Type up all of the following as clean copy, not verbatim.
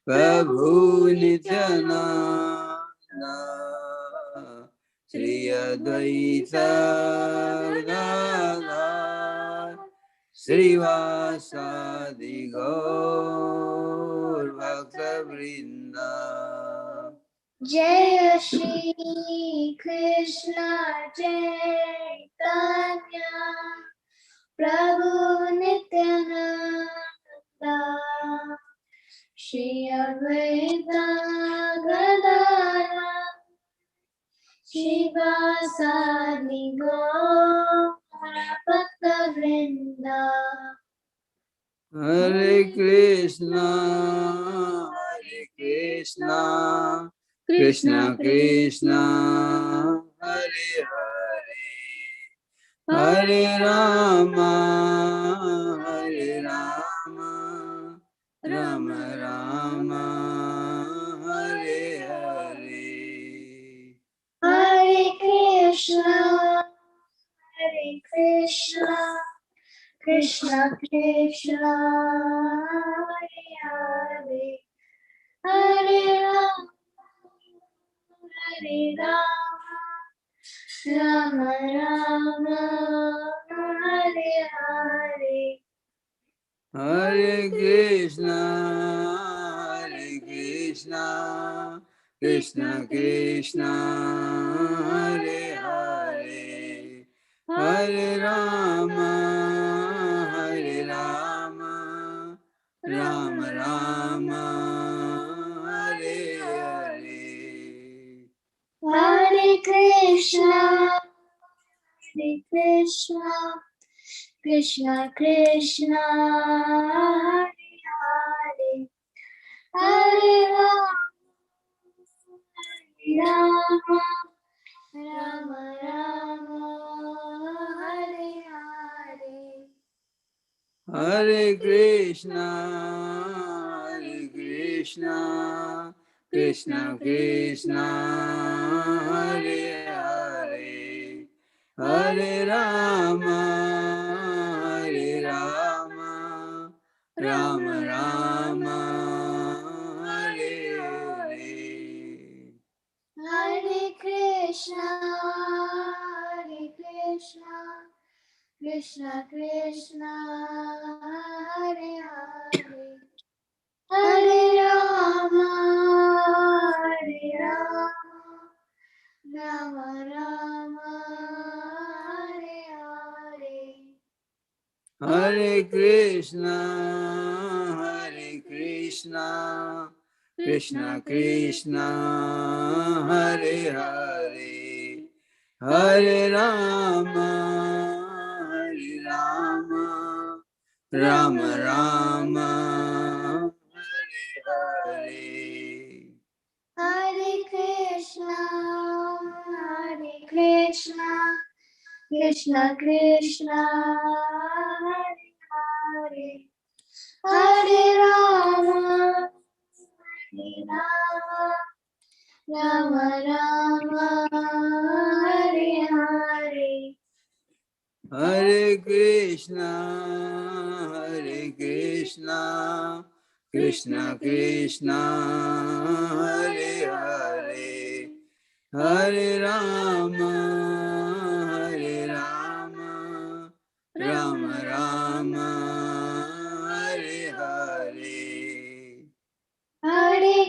Prabhu Nityananda Shri Advaita Gadadhar Srivasadi Gaur Bhakta Vrinda. Jai Shri Krishna Chaitanya Prabhu Nityananda Shri Advaita Gadadhar Srivasadi Gaur Bhakta Vrinda. Hare Krishna, Krishna Krishna, Hare Hare, Hare Rama, Rama Rama, Hare Hare. Hare Krishna, Krishna Krishna, Hare Hare, Hare Rama, Rama Rama, Hare Hare. Hare Krishna, Krishna Krishna, Hare Hare, Hare Rama, Rama Rama, Hare Hare. Hare Krishna, Krishna Krishna, Hare Hare, Hare Rama, Rama Rama, Hare Hare. Hare Krishna, Krishna Krishna, Hare Hare, Hare Rama, Rama Rama, Hare Hare. Hare Krishna, Krishna Krishna, Hare Hare, Hare Rama, Rama Rama, Hare Hare. Hare Krishna, Krishna Krishna, Hare Hare, Hare Rama, Rama Rama, Hare Hare. Hare Krishna, Krishna Krishna, Hare Hare, Hare Rama, Rama Rama, Hare Hare. Hare Krishna, Krishna Krishna, Hare Hare, Hare Rama, Rama Rama, Hare Hare. Hare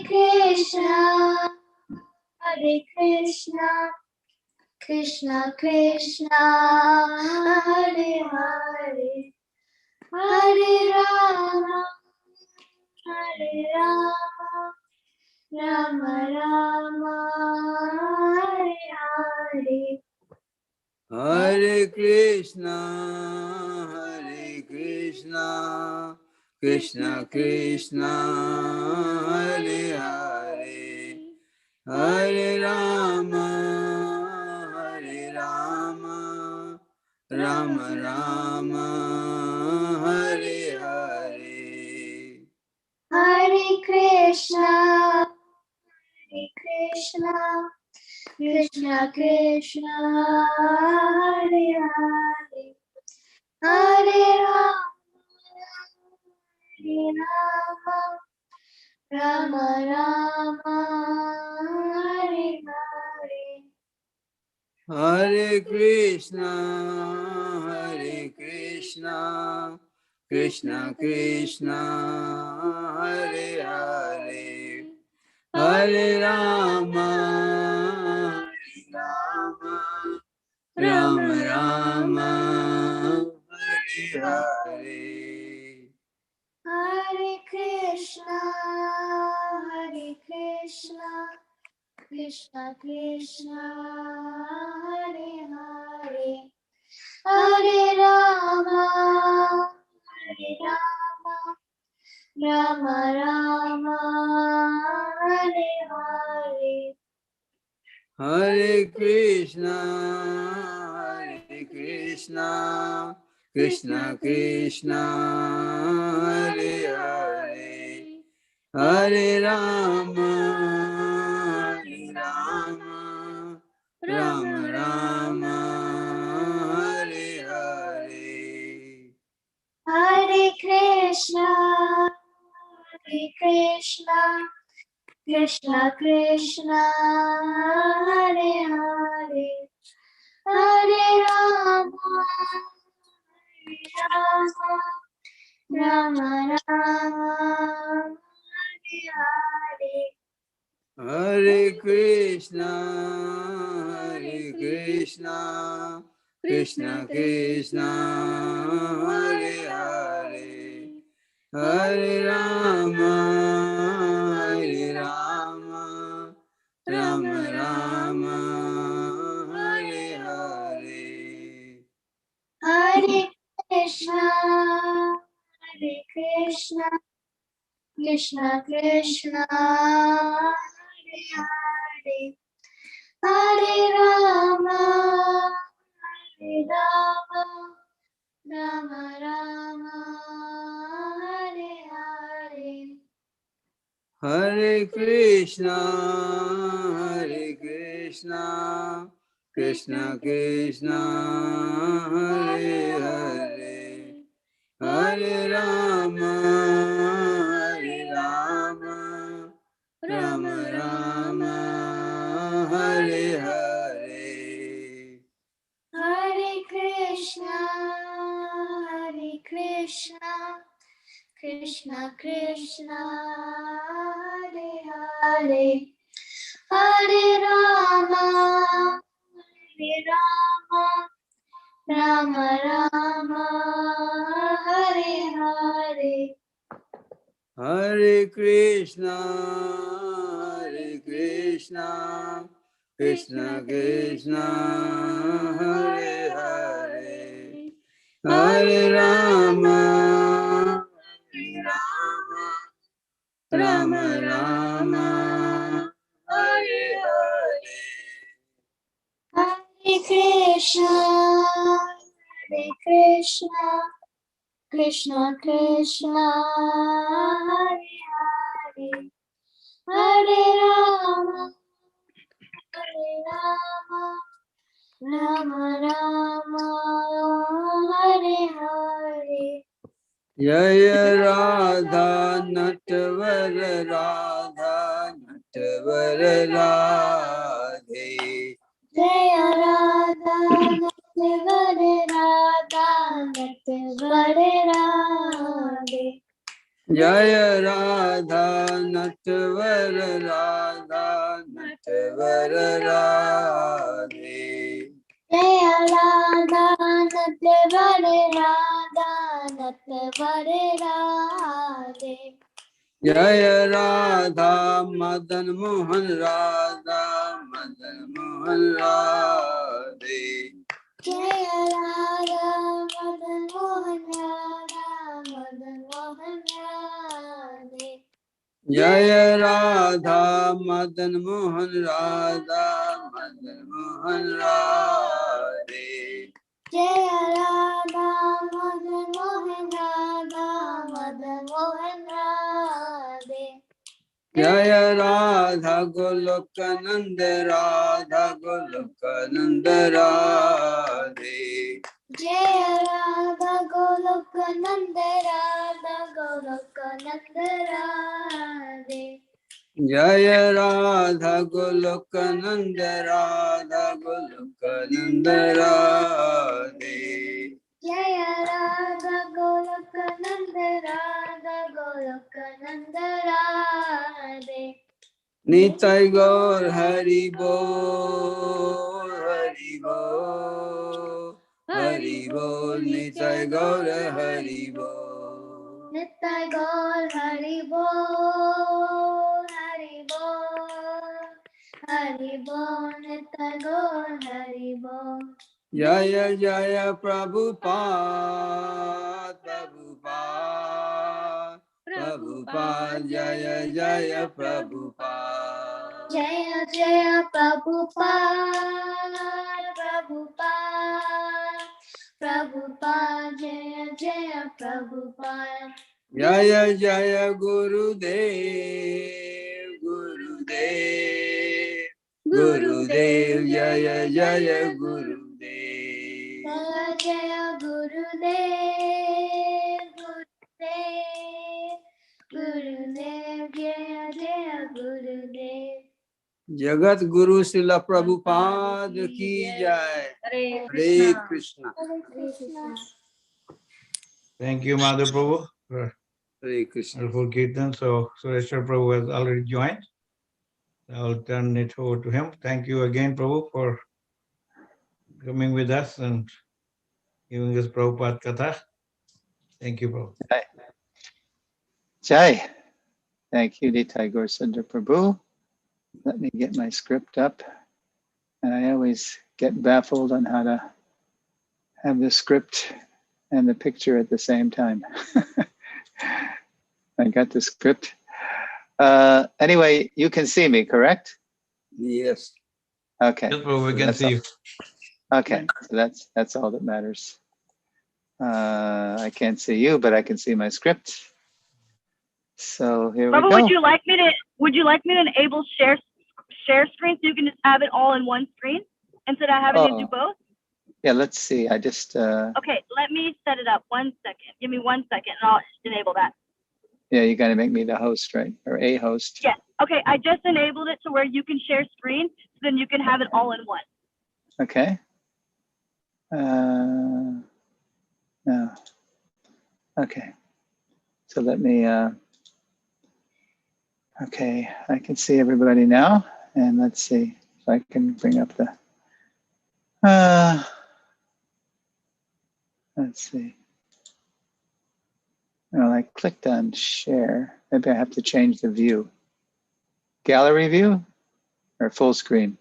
Krishna, Krishna Krishna, Hare Hare, Hare Rama, Rama Rama, Hare Hare. Hare Krishna, Krishna Krishna, Hare Hare, Hare Rama, Rama Rama, Hare Hare. Hare Krishna, Krishna Krishna, Hare Hare, Hare Rama, Rama Rama, Hare Hare. Hare Krishna, Krishna Krishna, Hare Hare, Hare Rama, Rama Rama, Hare Hare. Hare Krishna, Krishna Krishna, Hare Hare, Hare Rama, Rama Rama, Hare Hare. Hare Krishna, Krishna Krishna, Hare Hare, Hare Rama, Rama Rama, Hare Hare. Hare Krishna, Krishna Krishna, Hare Hare, Hare Rama, Rama Rama, Hare Hare. Hare Krishna, Krishna Krishna, Hare Hare, Hare Rama, Rama Rama, Hare Hare. Hare Krishna, Krishna Krishna, Hare Hare, Hare Rama, Rama Rama, Hare Hare. Hare Krishna, Krishna Krishna, Hare Hare, Hare Rama, Rama Rama, Hare Hare. Hare Krishna, Krishna Krishna, Hare Hare, Hare Rama, Rama Rama, Hare Hare. Hare Krishna, Krishna Krishna, Hare Hare, Hare Rama, Rama Rama, Hare Hare. Hare Krishna, Krishna Krishna, Hare Hare, Hare Rama, Rama Rama, Hare Hare. Jaya Radha Natvar Radhe, Jaya Radha Natvar Radhe, Jaya Radha Natvar Radhe, Jaya Radha Natvar Radhe, Jaya Radha Madan Mohan Radhe, Jaya Radha Madan Mohan Radhe, Jaya Radha Madan Mohan Radhe, Jaya Radha Madan Mohan Radhe, Jaya Radha Golokananda Radhe, Jaya Radha Golokananda Radha Golokananda Radhe. Jaya Radha Golokananda Radha Golokananda Radhe. Jaya Radha Golokananda Radha Golokananda Radhe. Nitai Gaur Hari Bol, Hari Bol, Hari Bol, Nitai Gaur Hari Bol. Nittai Gaur Hari Bol, Hari Bol, Hari Bol, Nittai Gaur Hari Bol. Jaya Jaya Prabhupada, Prabhupada, Prabhupada, Jaya Jaya Prabhupada. Jaya Jaya Prabhupada, Prabhupada, Prabhupada, Jaya Jaya Prabhupada. Jaya Jaya Gurudev, Gurudev, Gurudev, Jaya Jaya Gurudev. Jaya Jaya Gurudev, Gurudev, Gurudev, Jaya Jaya Gurudev. Jagat Guru Srila Prabhupada ki jai. Hare Krishna. Hare Krishna. Thank you, Madhu Prabhu, for Hare Krishna. wonderful kirtan. So Sureshwar Prabhu has already joined. I'll turn it over to him. Thank you again, Prabhu, for coming with us and giving us Prabhupada Katha. Thank you, Prabhu. Jai. Thank you, Nitai Gaur Sundar Prabhu. Let me get my script up. And I always get baffled on how to have the script and the picture at the same time. I got the script. Anyway, you can see me, correct? Yes. Okay. Yes, Prabhu, we can That's see you. Okay, so that's all that matters. I can't see you, but I can see my script. So here we Bubba, go. would you like me to enable share screen so you can just have it all in one screen instead of having to do Oh, both? yeah, let's see. I just Okay, let me set it up. 1 second. Give me 1 second and I'll enable that. yeah, you got to make me the host, right? Or a host. Yes. Okay, I just enabled it to where you can share screen, so then you can have it all in one. Okay. No. Okay. So let me, okay, I can see everybody now. And let's see if I can bring up the, let's see. Well, I clicked on share. Maybe I have to change the view. Gallery view or full screen?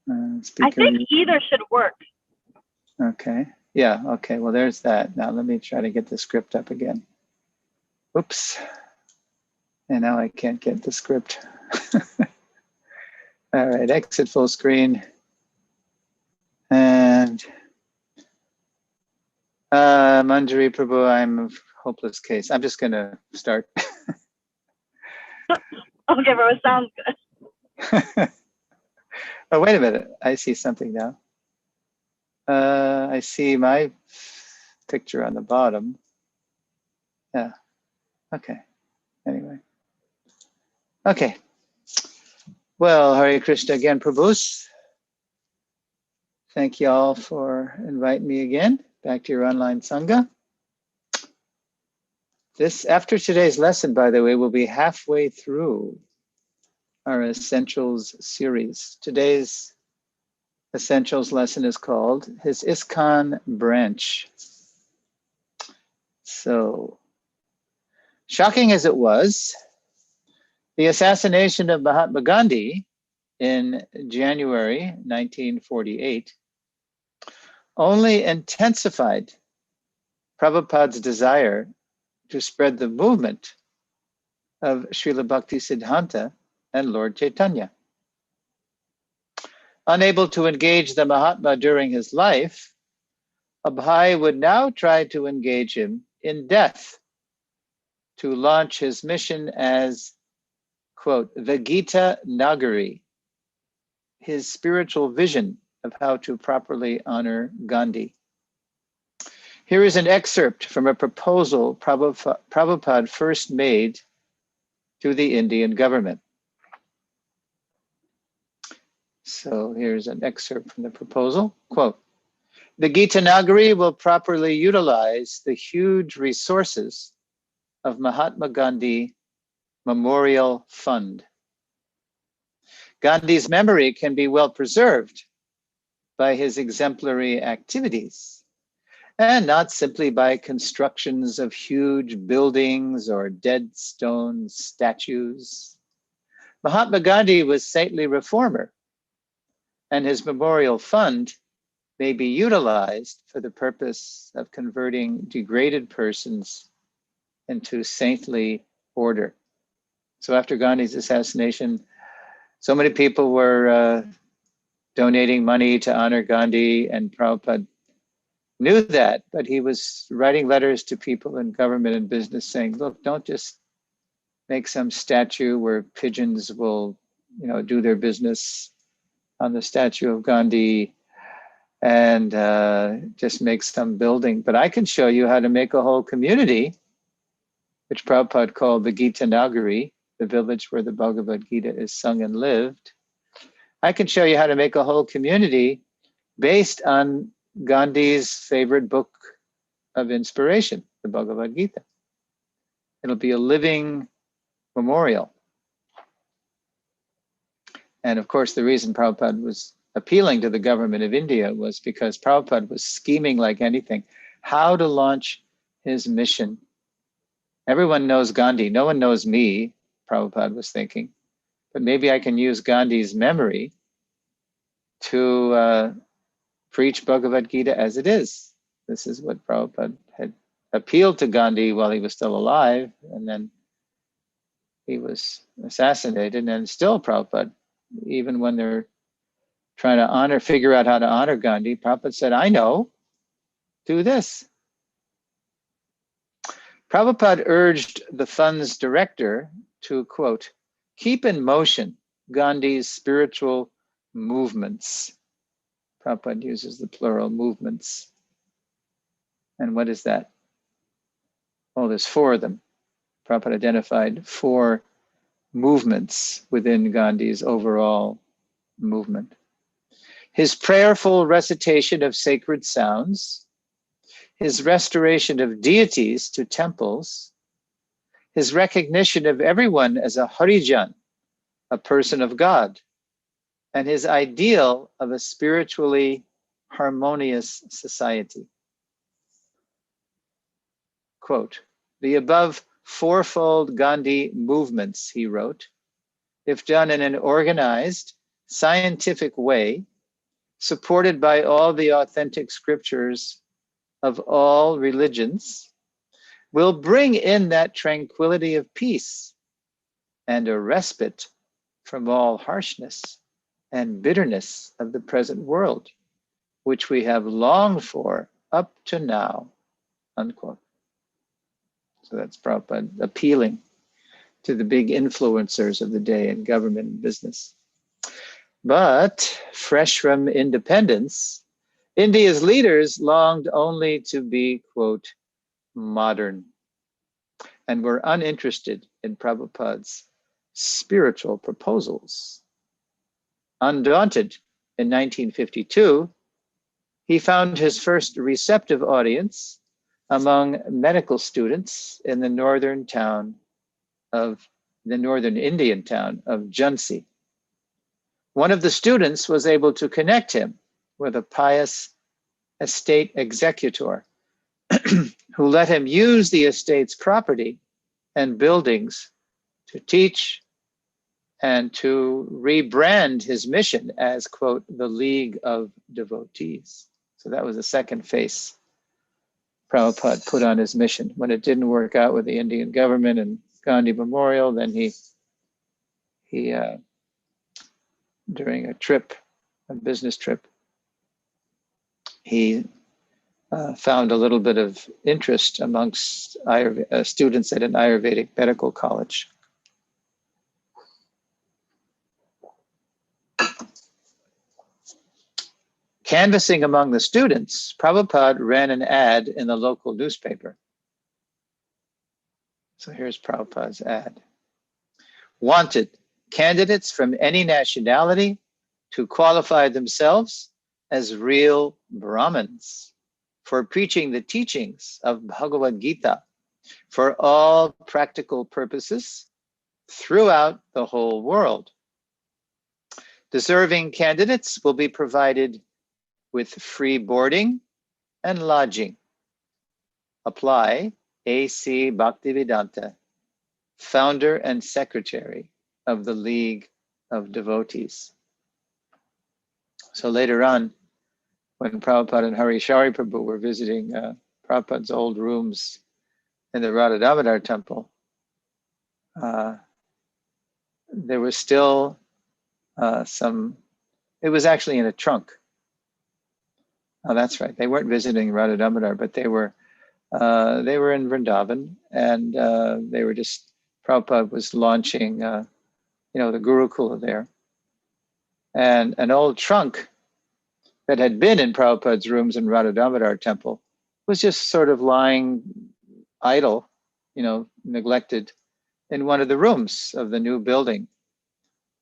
I think either should work. Okay. Yeah. Okay. Well, there's that. Now let me try to get the script up again. Oops. And now I can't get the script. All right. Exit full screen. And Manjari Prabhu, I'm a hopeless case. I'm just going to start. Okay, bro, it sounds good. Oh, wait a minute. I see something now. I see my picture on the bottom. Yeah. Okay. Anyway. Okay. Well, Hare Krishna again, Prabhus. Thank you all for inviting me again back to your online Sangha. After today's lesson, by the way, we'll be halfway through our Essentials series. Today's Essentials lesson is called His ISKCON Branch. So, shocking as it was, the assassination of Mahatma Gandhi in January 1948 only intensified Prabhupada's desire to spread the movement of Srila Bhaktisiddhanta and Lord Chaitanya. Unable to engage the Mahatma during his life, Abhay would now try to engage him in death to launch his mission as, quote, the Gita Nagari, his spiritual vision of how to properly honor Gandhi. Here is an excerpt from a proposal Prabhupada first made to the Indian government. So here's an excerpt from the proposal. Quote, "The Gitanagari will properly utilize the huge resources of Mahatma Gandhi Memorial Fund. Gandhi's memory can be well preserved by his exemplary activities, and not simply by constructions of huge buildings or dead stone statues. Mahatma Gandhi was a saintly reformer, and his memorial fund may be utilized for the purpose of converting degraded persons into saintly order." So after Gandhi's assassination, so many people were donating money to honor Gandhi, and Prabhupada knew that, but he was writing letters to people in government and business saying, look, don't just make some statue where pigeons will, do their business on the statue of Gandhi and just make some building. But I can show you how to make a whole community, which Prabhupada called the Gita Nagari, the village where the Bhagavad Gita is sung and lived. I can show you how to make a whole community based on Gandhi's favorite book of inspiration, the Bhagavad Gita. It'll be a living memorial. And of course, the reason Prabhupada was appealing to the government of India was because Prabhupada was scheming like anything, how to launch his mission. Everyone knows Gandhi. No one knows me, Prabhupada was thinking. But maybe I can use Gandhi's memory to preach Bhagavad Gita as it is. This is what Prabhupada had appealed to Gandhi while he was still alive, and then he was assassinated. And still Prabhupada, even when they're trying to figure out how to honor Gandhi, Prabhupada said, I know, do this. Prabhupada urged the fund's director to, quote, keep in motion Gandhi's spiritual movements. Prabhupada uses the plural movements. And what is that? Well, there's four of them. Prabhupada identified four movements within Gandhi's overall movement. His prayerful recitation of sacred sounds, his restoration of deities to temples, his recognition of everyone as a Harijan, a person of God, and his ideal of a spiritually harmonious society. Quote, the above fourfold Gandhi movements, he wrote, if done in an organized, scientific way, supported by all the authentic scriptures of all religions, will bring in that tranquility of peace and a respite from all harshness and bitterness of the present world, which we have longed for up to now, unquote. So that's Prabhupada appealing to the big influencers of the day in government and business. But fresh from independence, India's leaders longed only to be, quote, modern, and were uninterested in Prabhupada's spiritual proposals. Undaunted, in 1952, he found his first receptive audience among medical students in the northern Indian town of Jhansi. One of the students was able to connect him with a pious estate executor who let him use the estate's property and buildings to teach and to rebrand his mission as, quote, the League of Devotees. So that was the second face Prabhupada put on his mission. When it didn't work out with the Indian government and Gandhi Memorial, then he during a business trip, he found a little bit of interest amongst students at an Ayurvedic medical college. Canvassing among the students, Prabhupada ran an ad in the local newspaper. So here's Prabhupada's ad. Wanted candidates from any nationality to qualify themselves as real Brahmins for preaching the teachings of Bhagavad Gita for all practical purposes throughout the whole world. Deserving candidates will be provided with free boarding and lodging. Apply A.C. Bhaktivedanta, founder and secretary of the League of Devotees. So later on, when Prabhupada and Harishari Prabhu were visiting Prabhupada's old rooms in the Radha Damodar temple, there was still it was actually in a trunk. Oh, that's right. They weren't visiting Radha Damodar, but they were in Vrindavan, and they were just, Prabhupada was launching, the Gurukula there. And an old trunk that had been in Prabhupada's rooms in Radha Damodar temple was just sort of lying idle, neglected in one of the rooms of the new building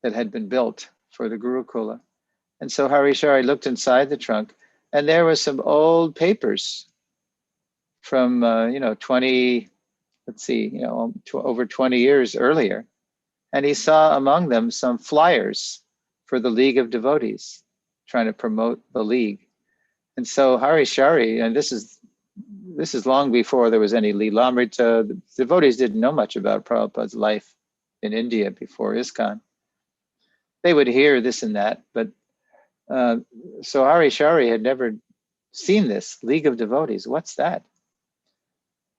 that had been built for the Gurukula. And so Harishari looked inside the trunk, and there were some old papers from, over 20 years earlier. And he saw among them some flyers for the League of Devotees, trying to promote the League. And so Harishari, and this is long before there was any Lilamrita, the devotees didn't know much about Prabhupada's life in India before ISKCON. They would hear this and that, but so Harishari had never seen this League of Devotees. What's that?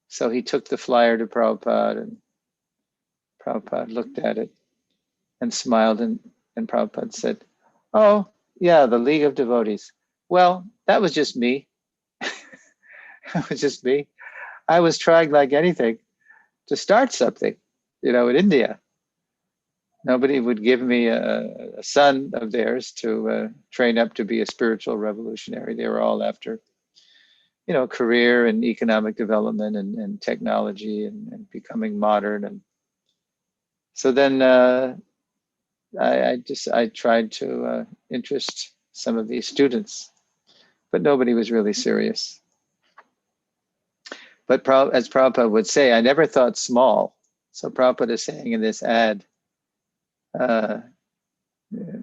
So he took the flyer to Prabhupada, and Prabhupada looked at it and smiled, and Prabhupada said, "Oh, yeah, the League of Devotees. Well, that was just me. That was just me. I was trying like anything to start something, in India. Nobody would give me a son of theirs to train up to be a spiritual revolutionary. They were all after, career and economic development and technology and becoming modern. And so then I tried to interest some of these students, but nobody was really serious. But as Prabhupada would say, I never thought small. So Prabhupada is saying in this ad,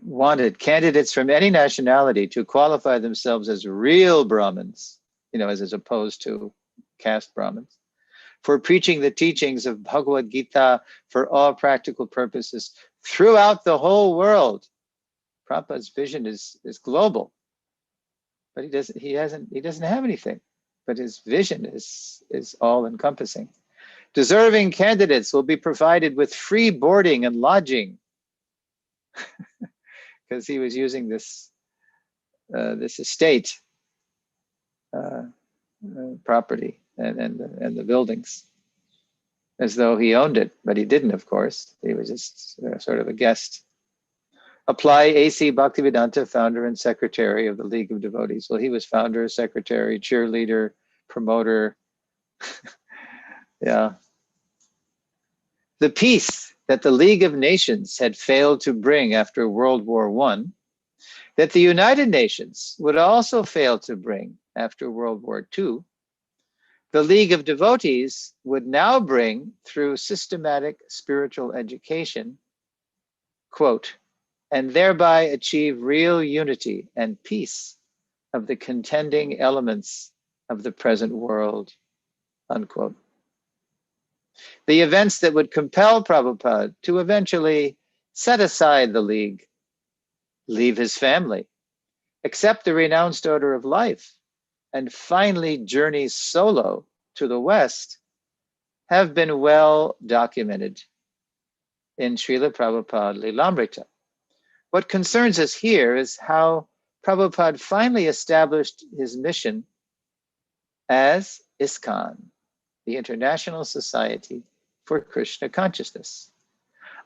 wanted candidates from any nationality to qualify themselves as real Brahmins, as opposed to caste Brahmins, for preaching the teachings of Bhagavad Gita for all practical purposes throughout the whole world. Prabhupada's vision is global, but he doesn't have anything, but his vision is all encompassing. Deserving candidates will be provided with free boarding and lodging, because he was using this estate property and the buildings as though he owned it, but he didn't, of course. He was just sort of a guest. Apply A.C. Bhaktivedanta, founder and secretary of the League of Devotees. Well, he was founder, secretary, cheerleader, promoter. Yeah. The peace that the League of Nations had failed to bring after World War I, that the United Nations would also fail to bring after World War II, the League of Devotees would now bring through systematic spiritual education, quote, and thereby achieve real unity and peace of the contending elements of the present world, unquote. The events that would compel Prabhupada to eventually set aside the League, leave his family, accept the renounced order of life, and finally journey solo to the West, have been well documented in Srila Prabhupada Lilamrita. What concerns us here is how Prabhupada finally established his mission as ISKCON, the International Society for Krishna Consciousness,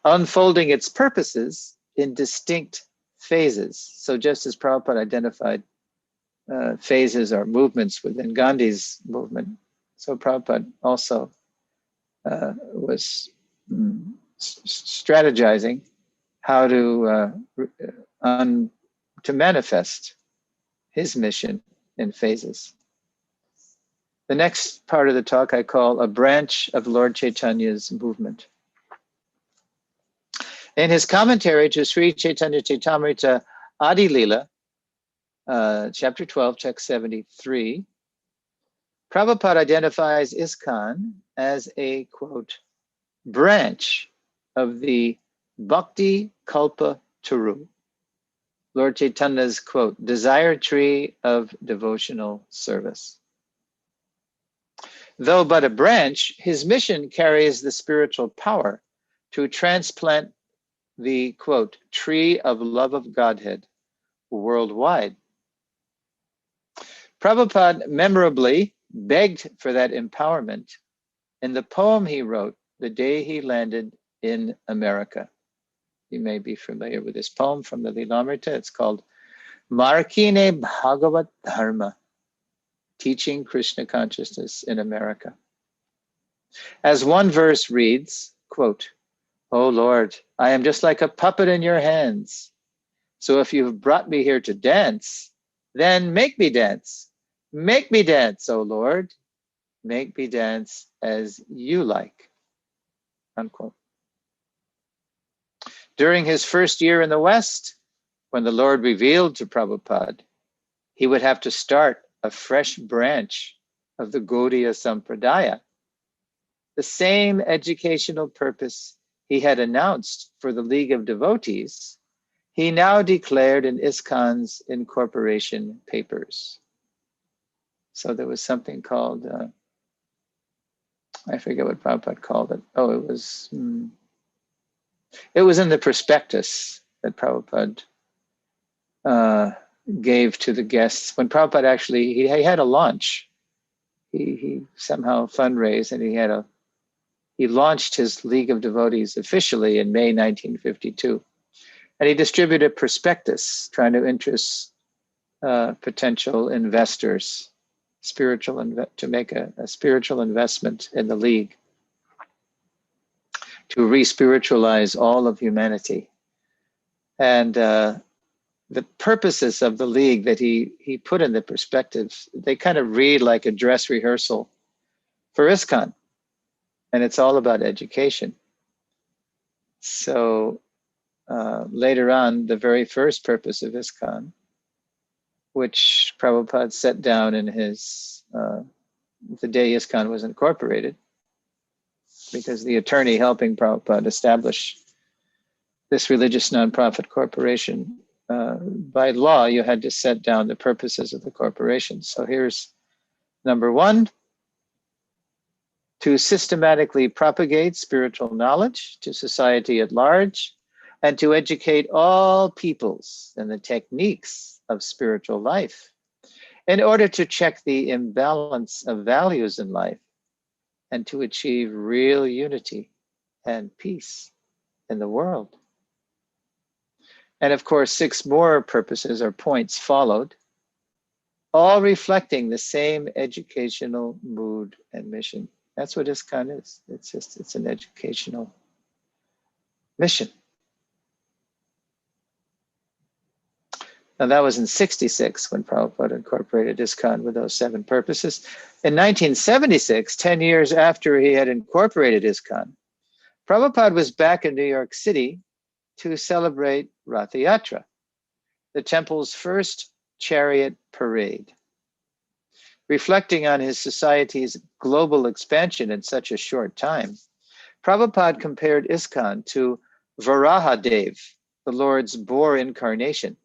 unfolding its purposes in distinct phases. So just as Prabhupada identified phases or movements within Gandhi's movement. So Prabhupada also was strategizing how to manifest his mission in phases. The next part of the talk I call a branch of Lord Chaitanya's movement. In his commentary to Sri Chaitanya Chaitamrita Adi Lila, chapter 12, text 73, Prabhupada identifies ISKCON as a, quote, branch of the Bhakti Kalpa Turu, Lord Chaitanya's, quote, desire tree of devotional service. Though but a branch, his mission carries the spiritual power to transplant the, quote, tree of love of Godhead worldwide. Prabhupada memorably begged for that empowerment in the poem he wrote the day he landed in America. You may be familiar with this poem from the Lilamrita. It's called Markine Bhagavat Dharma, Teaching Krishna Consciousness in America. As one verse reads, quote, "O Lord, I am just like a puppet in your hands. So if you've brought me here to dance, then make me dance. Make me dance, O Lord. Make me dance as you like." Unquote. During his first year in the West, when the Lord revealed to Prabhupada, he would have to start a fresh branch of the Gaudiya Sampradaya. The same educational purpose he had announced for the League of Devotees, he now declared in ISKCON's incorporation papers. So there was something called, I forget what Prabhupada called it. Oh, it was in the prospectus that Prabhupada gave to the guests. When Prabhupada actually, he had a launch. He somehow fundraised and he launched his League of Devotees officially in May 1952. And he distributed a prospectus trying to interest potential investors, to make a spiritual investment in the League, to re-spiritualize all of humanity. And the purposes of the League that he put in the perspectives, they kind of read like a dress rehearsal for ISKCON. And it's all about education. So later on, the very first purpose of ISKCON, which Prabhupada set down in his, the day ISKCON was incorporated, because the attorney helping Prabhupada establish this religious nonprofit corporation, by law, you had to set down the purposes of the corporation. So here's number one: to systematically propagate spiritual knowledge to society at large, and to educate all peoples in the techniques of spiritual life in order to check the imbalance of values in life and to achieve real unity and peace in the world. And of course, 6 more purposes or points followed, all reflecting the same educational mood and mission. That's what ISKCON is. It's an educational mission. Now that was in 1966 when Prabhupada incorporated ISKCON with those 7 purposes. In 1976, 10 years after he had incorporated ISKCON, Prabhupada was back in New York City to celebrate Rath Yatra, the temple's first chariot parade. Reflecting on his society's global expansion in such a short time, Prabhupada compared ISKCON to Varahadev, the Lord's boar incarnation.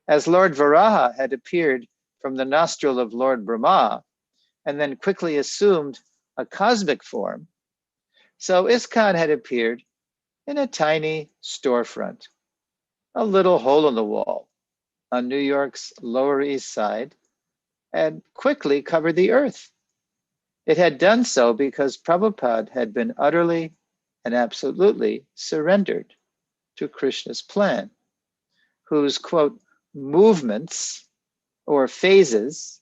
As Lord Varaha had appeared from the nostril of Lord Brahma and then quickly assumed a cosmic form, so ISKCON had appeared in a tiny storefront, a little hole in the wall on New York's Lower East Side, and quickly covered the earth. It had done so because Prabhupada had been utterly and absolutely surrendered to Krishna's plan, whose, quote, movements or phases,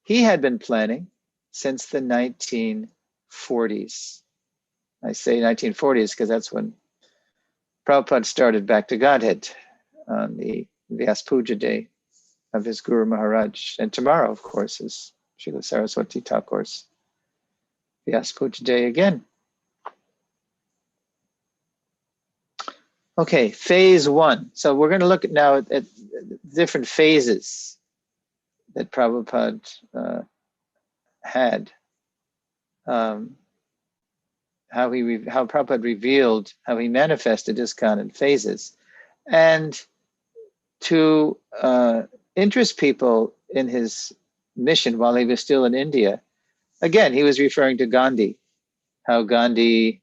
he had been planning since the 1940s. I say 1940s because that's when Prabhupada started Back to Godhead on the Vyas Puja day of his Guru Maharaj. And tomorrow, of course, is Srila Saraswati Thakur's Vyas Puja day again. Okay, phase one. So we're going to look at now at different phases that Prabhupada had. How Prabhupada revealed how he manifested ISKCON in phases. And to interest people in his mission while he was still in India, again, he was referring to Gandhi, how Gandhi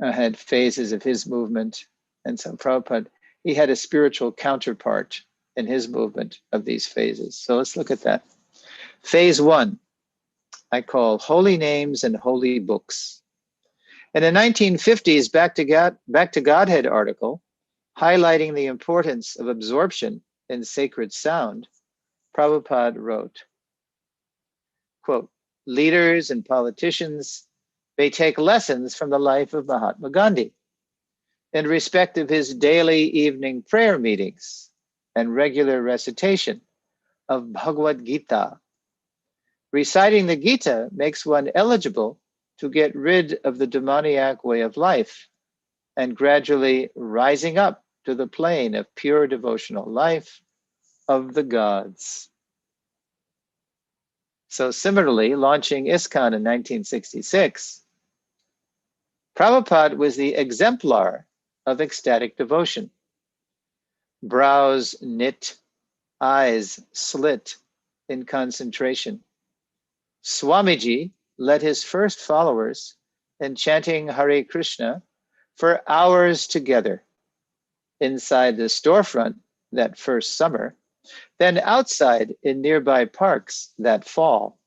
had phases of his movement. And so Prabhupada, he had a spiritual counterpart in his movement of these phases. So let's look at that. Phase one, I call Holy Names and Holy Books. In the 1950s Back to Godhead article, highlighting the importance of absorption in sacred sound, Prabhupada wrote, quote, leaders and politicians may take lessons from the life of Mahatma Gandhi in respect of his daily evening prayer meetings and regular recitation of Bhagavad Gita. Reciting the Gita makes one eligible to get rid of the demoniac way of life and gradually rising up to the plane of pure devotional life of the gods. So similarly, launching ISKCON in 1966, Prabhupada was the exemplar of ecstatic devotion. Brows knit, eyes slit in concentration. Swamiji led his first followers in chanting Hare Krishna for hours together inside the storefront that first summer, then outside in nearby parks that fall.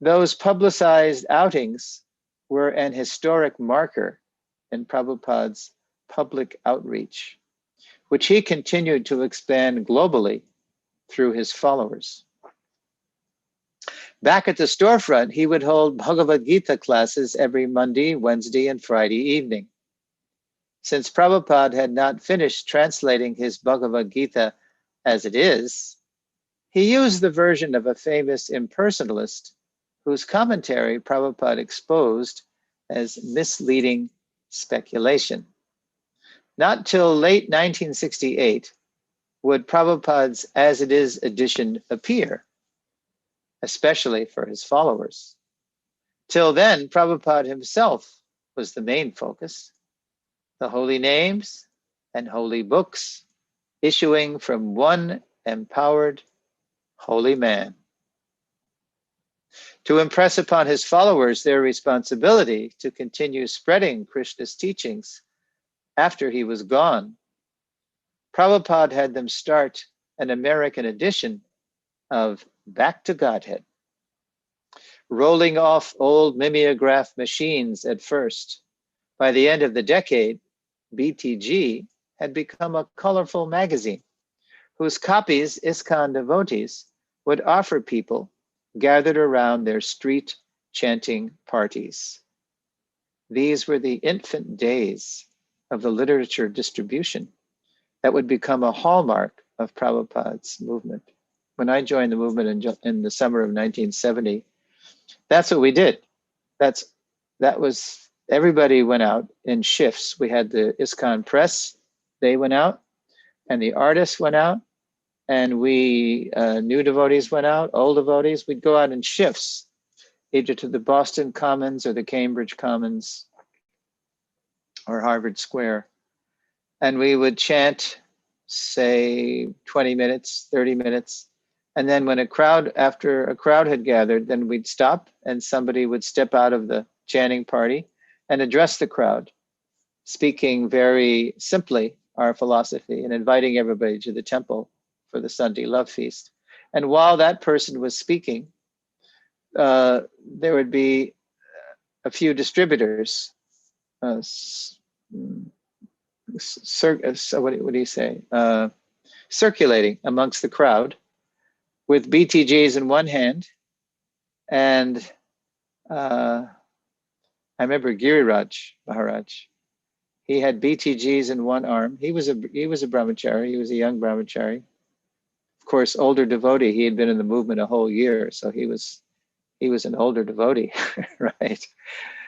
Those publicized outings were an historic marker in Prabhupada's public outreach, which he continued to expand globally through his followers. Back at the storefront, he would hold Bhagavad Gita classes every Monday, Wednesday, and Friday evening. Since Prabhupada had not finished translating his Bhagavad Gita as it is, he used the version of a famous impersonalist whose commentary Prabhupada exposed as misleading speculation. Not till late 1968 would Prabhupada's As It Is edition appear, especially for his followers. Till then, Prabhupada himself was the main focus, the holy names and holy books issuing from one empowered holy man. To impress upon his followers their responsibility to continue spreading Krishna's teachings after he was gone, Prabhupada had them start an American edition of Back to Godhead, rolling off old mimeograph machines at first. By the end of the decade, BTG had become a colorful magazine whose copies ISKCON devotees would offer people gathered around their street chanting parties. These were the infant days of the literature distribution that would become a hallmark of Prabhupada's movement. When I joined the movement in the summer of 1970, that's what we did. Everybody went out in shifts. We had the ISKCON press, they went out, and the artists went out, and we new devotees went out, old devotees. We'd go out in shifts, either to the Boston Commons or the Cambridge Commons or Harvard Square. And we would chant, say 20 minutes, 30 minutes. And then when after a crowd had gathered, then we'd stop and somebody would step out of the chanting party and address the crowd, speaking very simply our philosophy and inviting everybody to the temple for the Sunday love feast. And while that person was speaking, there would be a few distributors, circulating amongst the crowd with BTGs in one hand, and I remember Giriraj Maharaj. He had BTGs in one arm. He was a brahmachari. He was a young brahmachari. Of course, older devotee. He had been in the movement a whole year, so he was an older devotee, right?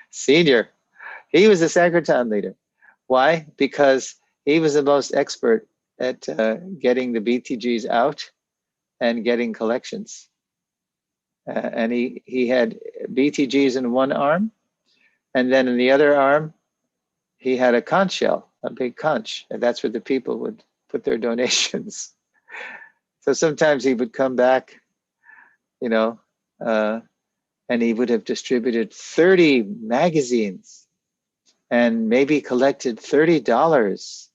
Senior. He was the Sankirtan leader. Why? Because he was the most expert at getting the BTGs out and getting collections. And he had BTGs in one arm, and then in the other arm, he had a conch shell, a big conch, and that's where the people would put their donations. So sometimes he would come back, and he would have distributed 30 magazines and maybe collected $30.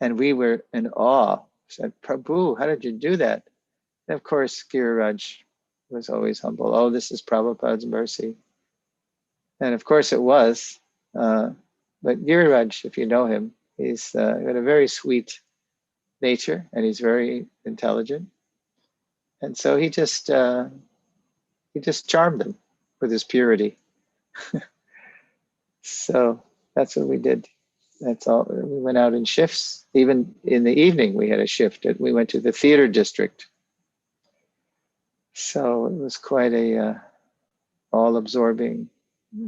And we were in awe. Said, Prabhu, how did you do that? And of course, Giriraj was always humble. Oh, this is Prabhupada's mercy. And of course it was. But Giriraj, if you know him, he's got a very sweet nature and he's very intelligent. And so he just charmed them with his purity. So that's what we did. That's all. We went out in shifts. Even in the evening, we had a shift. We went to the theater district. So it was quite a all-absorbing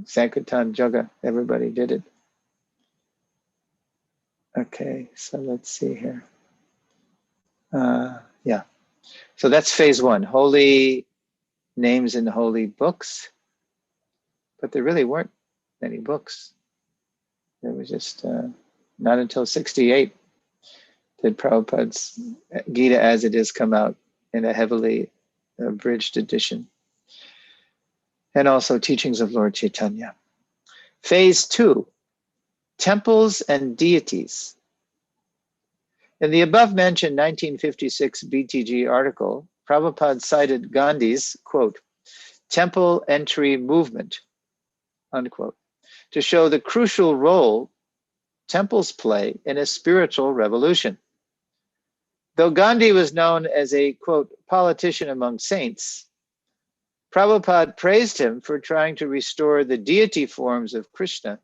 Sankirtan Jaga. Everybody did it. Okay, so let's see here. Yeah. So that's phase one, holy names in holy books. But there really weren't many books. There was just not until 68 did Prabhupada's Gita as it is come out in a heavily abridged edition. And also teachings of Lord Chaitanya. Phase two, temples and deities. In the above mentioned 1956 BTG article, Prabhupada cited Gandhi's, quote, temple entry movement, unquote, to show the crucial role temples play in a spiritual revolution. Though Gandhi was known as a, quote, politician among saints, Prabhupada praised him for trying to restore the deity forms of Krishna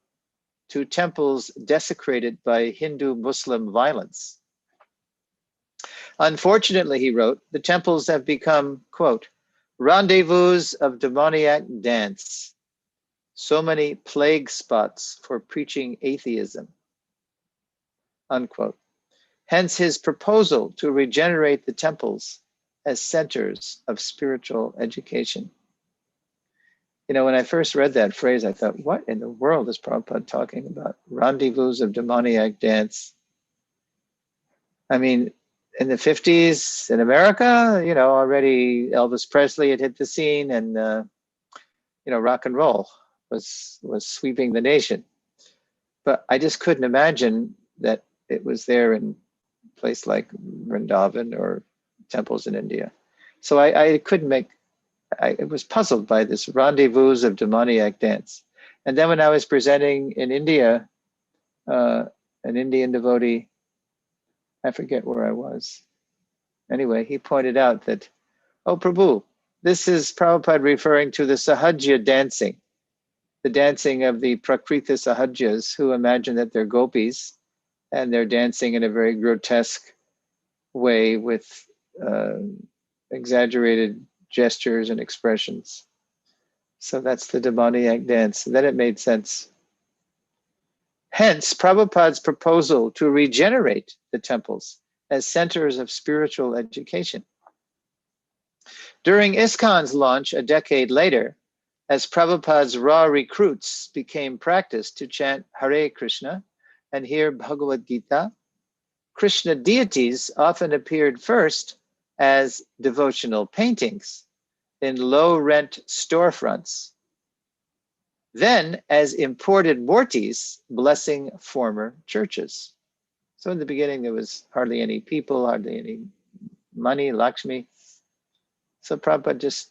to temples desecrated by Hindu-Muslim violence. Unfortunately, he wrote, the temples have become, quote, rendezvous of demoniac dance, so many plague spots for preaching atheism, unquote. Hence his proposal to regenerate the temples as centers of spiritual education. You know, when I first read that phrase, I thought, what in the world is Prabhupada talking about? Rendezvous of demoniac dance. I mean, in the 50s in America, you know, already Elvis Presley had hit the scene and, you know, rock and roll was sweeping the nation. But I just couldn't imagine that it was there in a place like Vrindavan or temples in India. So I couldn't make, I was puzzled by this rendezvous of demoniac dance. And then when I was presenting in India, an Indian devotee, I forget where I was. Anyway, he pointed out that, oh, Prabhu, this is Prabhupada referring to the Sahajya dancing, the dancing of the Prakrita Sahajyas who imagine that they're gopis and they're dancing in a very grotesque way with exaggerated gestures and expressions. So that's the demoniac dance. Then it made sense. Hence, Prabhupada's proposal to regenerate the temples as centers of spiritual education. During ISKCON's launch a decade later, as Prabhupada's raw recruits became practiced to chant Hare Krishna and hear Bhagavad Gita, Krishna deities often appeared first as devotional paintings in low-rent storefronts, then as imported murtis blessing former churches. So in the beginning, there was hardly any people, hardly any money, Lakshmi. So Prabhupada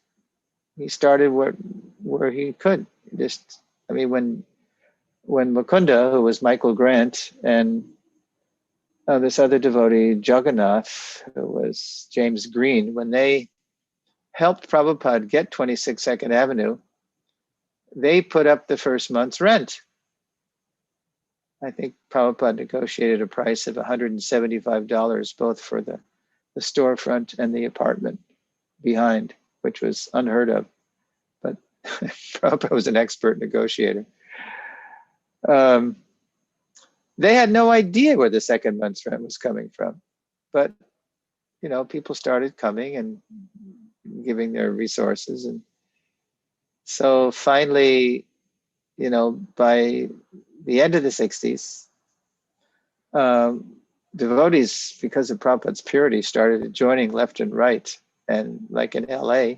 he started where he could. I mean, when Mukunda, who was Michael Grant, and this other devotee, Jagannath, who was James Green, when they helped Prabhupada get 26 Second Avenue, they put up the first month's rent. I think Prabhupada negotiated a price of $175, both for the storefront and the apartment behind, which was unheard of. But Prabhupada was an expert negotiator. They had no idea where the second month's rent was coming from. But, you know, people started coming and giving their resources. And so finally, you know, by the end of the 60s, devotees, because of Prabhupada's purity, started joining left and right. And like in LA,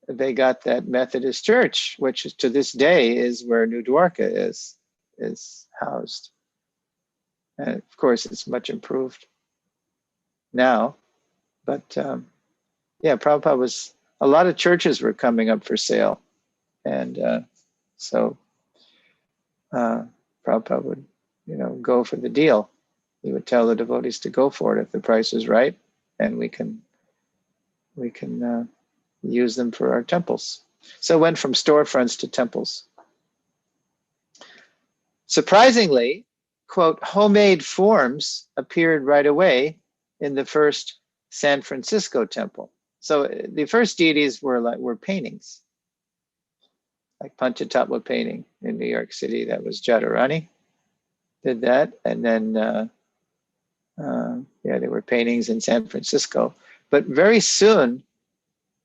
they got that Methodist church, which to this day is where New Dwarka is housed. And of course, it's much improved now. But yeah, Prabhupada was, a lot of churches were coming up for sale. And so Prabhupada would, you know, go for the deal. He would tell the devotees to go for it if the price is right, and we can use them for our temples. So it went from storefronts to temples. Surprisingly, quote, homemade forms appeared right away in the first San Francisco temple. So the first deities were paintings, like Panchatattva painting in New York City. That was Jadharani did that, and then yeah, there were paintings in San Francisco. But very soon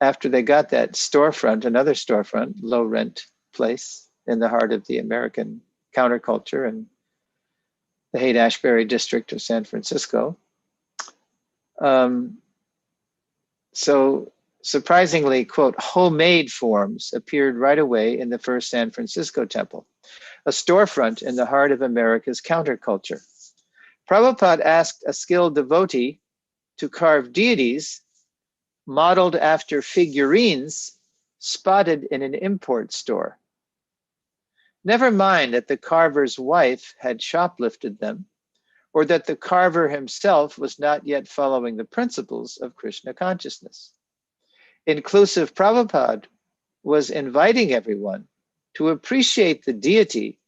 after they got that storefront, another storefront, low rent place in the heart of the American counterculture in the Haight-Ashbury district of San Francisco. So surprisingly, quote, homemade forms appeared right away in the first San Francisco temple, a storefront in the heart of America's counterculture. Prabhupada asked a skilled devotee to carve deities modeled after figurines spotted in an import store. Never mind that the carver's wife had shoplifted them, or that the carver himself was not yet following the principles of Krishna consciousness. Inclusive Prabhupada was inviting everyone to appreciate the deity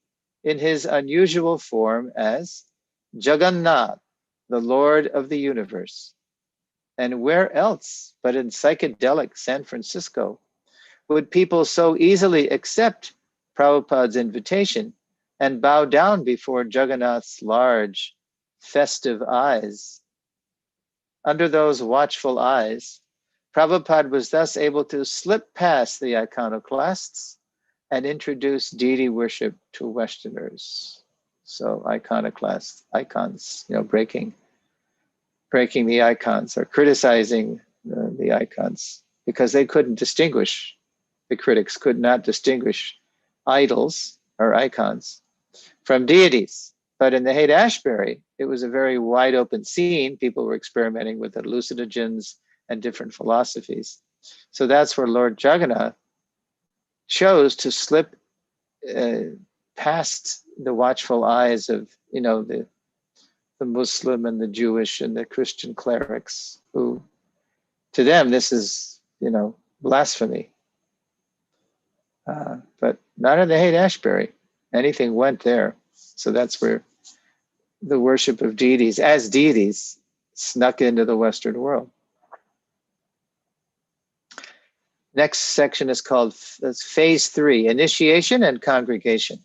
in his unusual form as Jagannath, the Lord of the universe. And where else but in psychedelic San Francisco would people so easily accept Prabhupada's invitation and bow down before Jagannath's large, festive eyes? Under those watchful eyes, Prabhupada was thus able to slip past the iconoclasts and introduce deity worship to Westerners. So iconoclasts, icons, you know, breaking the icons or criticizing the icons because they couldn't distinguish, the critics could not distinguish idols or icons from deities. But in the Haight-Ashbury, it was a very wide open scene. People were experimenting with hallucinogens and different philosophies. So that's where Lord Jagannath chose to slip past the watchful eyes of, you know, the Muslim and the Jewish and the Christian clerics, who, to them, this is, you know, blasphemy. But not in the Haight-Ashbury. Anything went there. So that's where the worship of deities as deities snuck into the Western world. Next section is called Phase 3, Initiation and Congregation.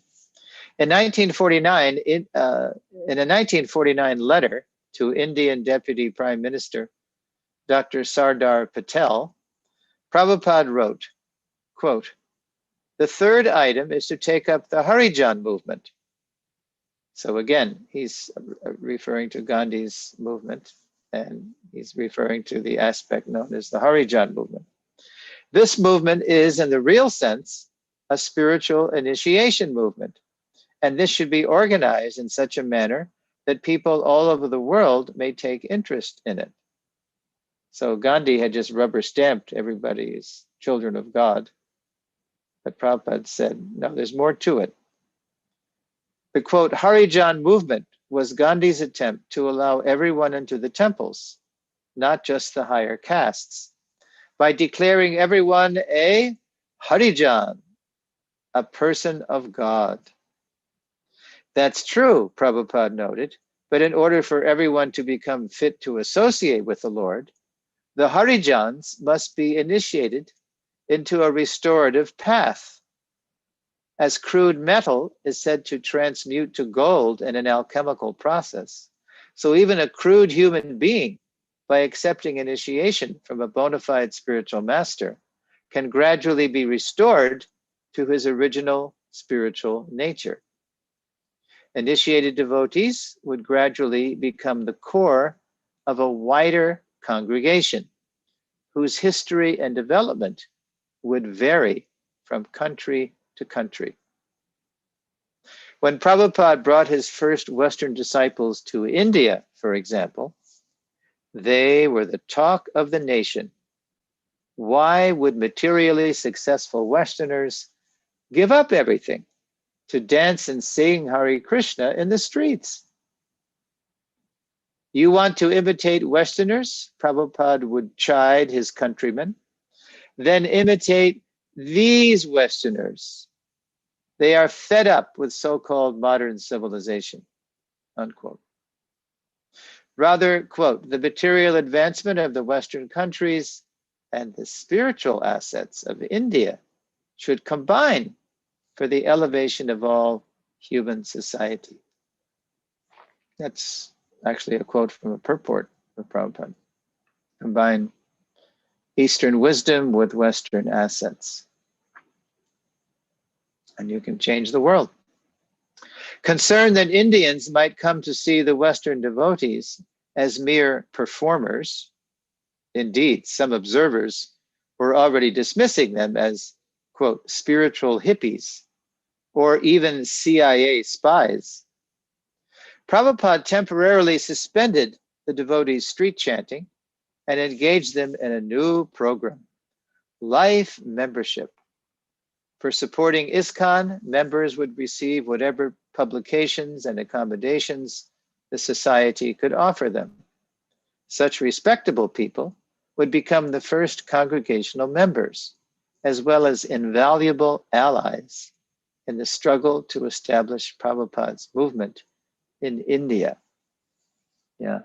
In 1949, in a 1949 letter to Indian Deputy Prime Minister Dr. Sardar Patel, Prabhupada wrote, quote, "The third item is to take up the Harijan movement." So again, he's referring to Gandhi's movement, and he's referring to the aspect known as the Harijan movement. This movement is, in the real sense, a spiritual initiation movement, and this should be organized in such a manner that people all over the world may take interest in it. So Gandhi had just rubber stamped everybody as children of God, but Prabhupada said, no, there's more to it. The quote, Harijan movement was Gandhi's attempt to allow everyone into the temples, not just the higher castes. by declaring everyone a Harijan, a person of God. That's true, Prabhupada noted, but in order for everyone to become fit to associate with the Lord, the Harijans must be initiated into a restorative path. As crude metal is said to transmute to gold in an alchemical process, so even a crude human being, by accepting initiation from a bona fide spiritual master, can gradually be restored to his original spiritual nature. Initiated devotees would gradually become the core of a wider congregation, whose history and development would vary from country to country. When Prabhupada brought his first Western disciples to India, for example, they were the talk of the nation. Why would materially successful Westerners give up everything to dance and sing Hare Krishna in the streets? You want to imitate Westerners, Prabhupada would chide his countrymen, then imitate these Westerners. They are fed up with so-called modern civilization, unquote. Rather, quote, the material advancement of the Western countries and the spiritual assets of India should combine for the elevation of all human society. That's actually a quote from a purport of Prabhupada. Combine Eastern wisdom with Western assets, and you can change the world. Concerned that Indians might come to see the Western devotees as mere performers, indeed, some observers were already dismissing them as, quote, spiritual hippies, or even CIA spies. Prabhupada temporarily suspended the devotees' street chanting and engaged them in a new program, life membership. For supporting ISKCON, members would receive whatever publications and accommodations the society could offer them. Such respectable people would become the first congregational members, as well as invaluable allies in the struggle to establish Prabhupada's movement in India. Yeah.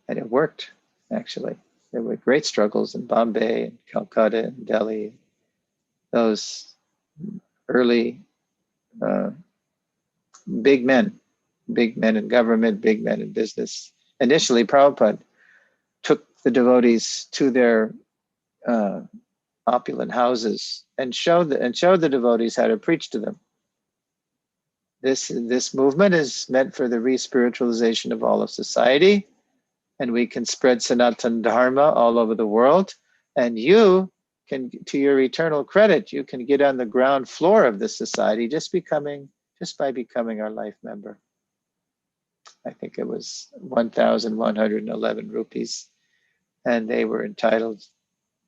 And it worked, actually. There were great struggles in Bombay and Calcutta and Delhi. Those early big men in government, big men in business. Initially, Prabhupada took the devotees to their opulent houses and showed the devotees how to preach to them. This movement is meant for the re-spiritualization of all of society, and we can spread Sanatana Dharma all over the world. And you can, to your eternal credit, you can get on the ground floor of this society just by becoming our life member. I think it was 1,111 rupees, and they were entitled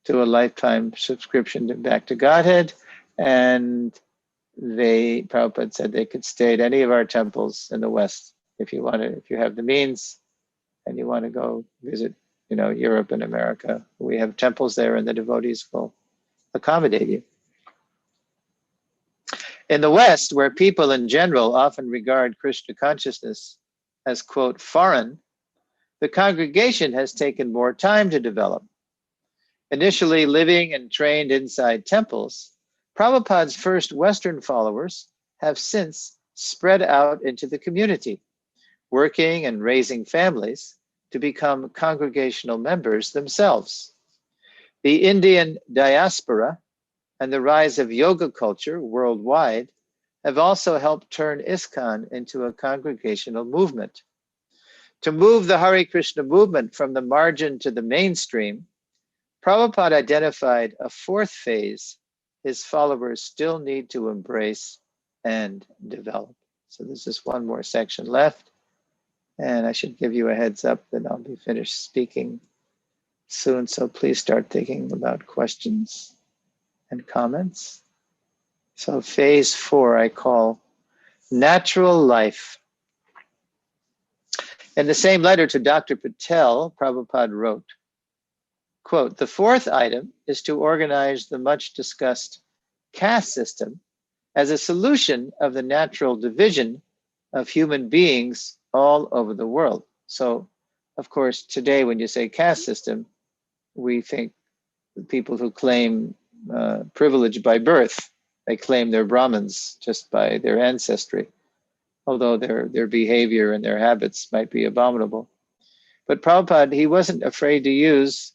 to a lifetime subscription back to Godhead. And Prabhupada said they could stay at any of our temples in the West if you have the means and you want to go visit, Europe and America. We have temples there, and the devotees will accommodate you. In the West, where people in general often regard Krishna consciousness as, quote, foreign, the congregation has taken more time to develop. Initially living and trained inside temples, Prabhupada's first Western followers have since spread out into the community, working and raising families to become congregational members themselves. The Indian diaspora and the rise of yoga culture worldwide have also helped turn ISKCON into a congregational movement. To move the Hare Krishna movement from the margin to the mainstream, Prabhupada identified a fourth phase his followers still need to embrace and develop. So there's just one more section left, and I should give you a heads up that I'll be finished speaking soon, so please start thinking about questions and comments. So phase 4 I call natural life. In the same letter to Dr. Patel, Prabhupada wrote, quote, the fourth item is to organize the much discussed caste system as a solution of the natural division of human beings all over the world. So, of course, today when you say caste system, we think the people who claim privilege by birth, they claim they're Brahmins just by their ancestry, although their behavior and their habits might be abominable. But Prabhupada, he wasn't afraid to use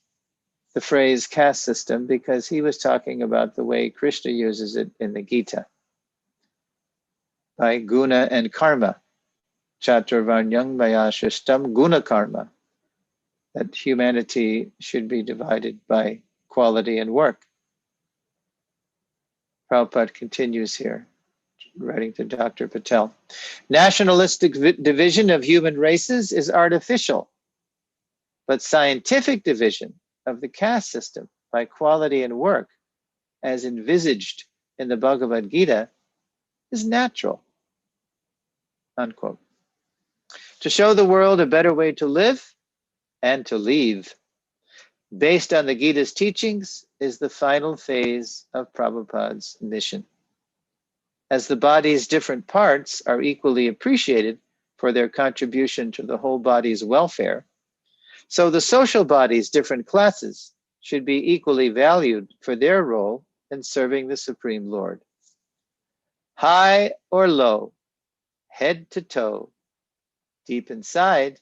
the phrase caste system because he was talking about the way Krishna uses it in the Gita. By guna and karma, chaturvarnyam maya shishtam guna karma, that humanity should be divided by quality and work. Prabhupada continues here, writing to Dr. Patel. Nationalistic division of human races is artificial, but scientific division of the caste system by quality and work, as envisaged in the Bhagavad Gita, is natural. Unquote. To show the world a better way to live and to leave, based on the Gita's teachings, is the final phase of Prabhupada's mission. As the body's different parts are equally appreciated for their contribution to the whole body's welfare, so the social body's different classes should be equally valued for their role in serving the Supreme Lord. High or low, head to toe, deep inside,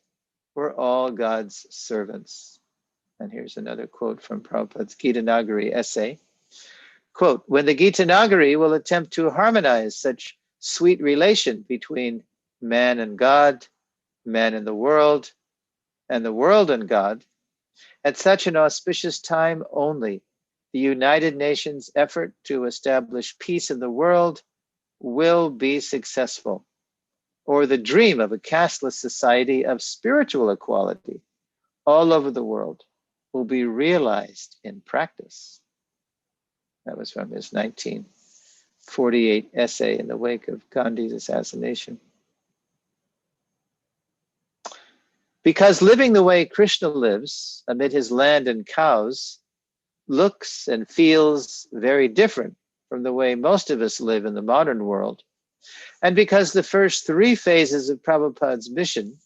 we're all God's servants. And here's another quote from Prabhupada's Gita Nagari essay. Quote, when the Gita Nagari will attempt to harmonize such sweet relation between man and God, man and the world and God, at such an auspicious time only, the United Nations' effort to establish peace in the world will be successful, or the dream of a casteless society of spiritual equality all over the world will be realized in practice. That was from his 1948 essay in the wake of Gandhi's assassination. Because living the way Krishna lives amid his land and cows looks and feels very different from the way most of us live in the modern world, and because the first three phases of Prabhupada's mission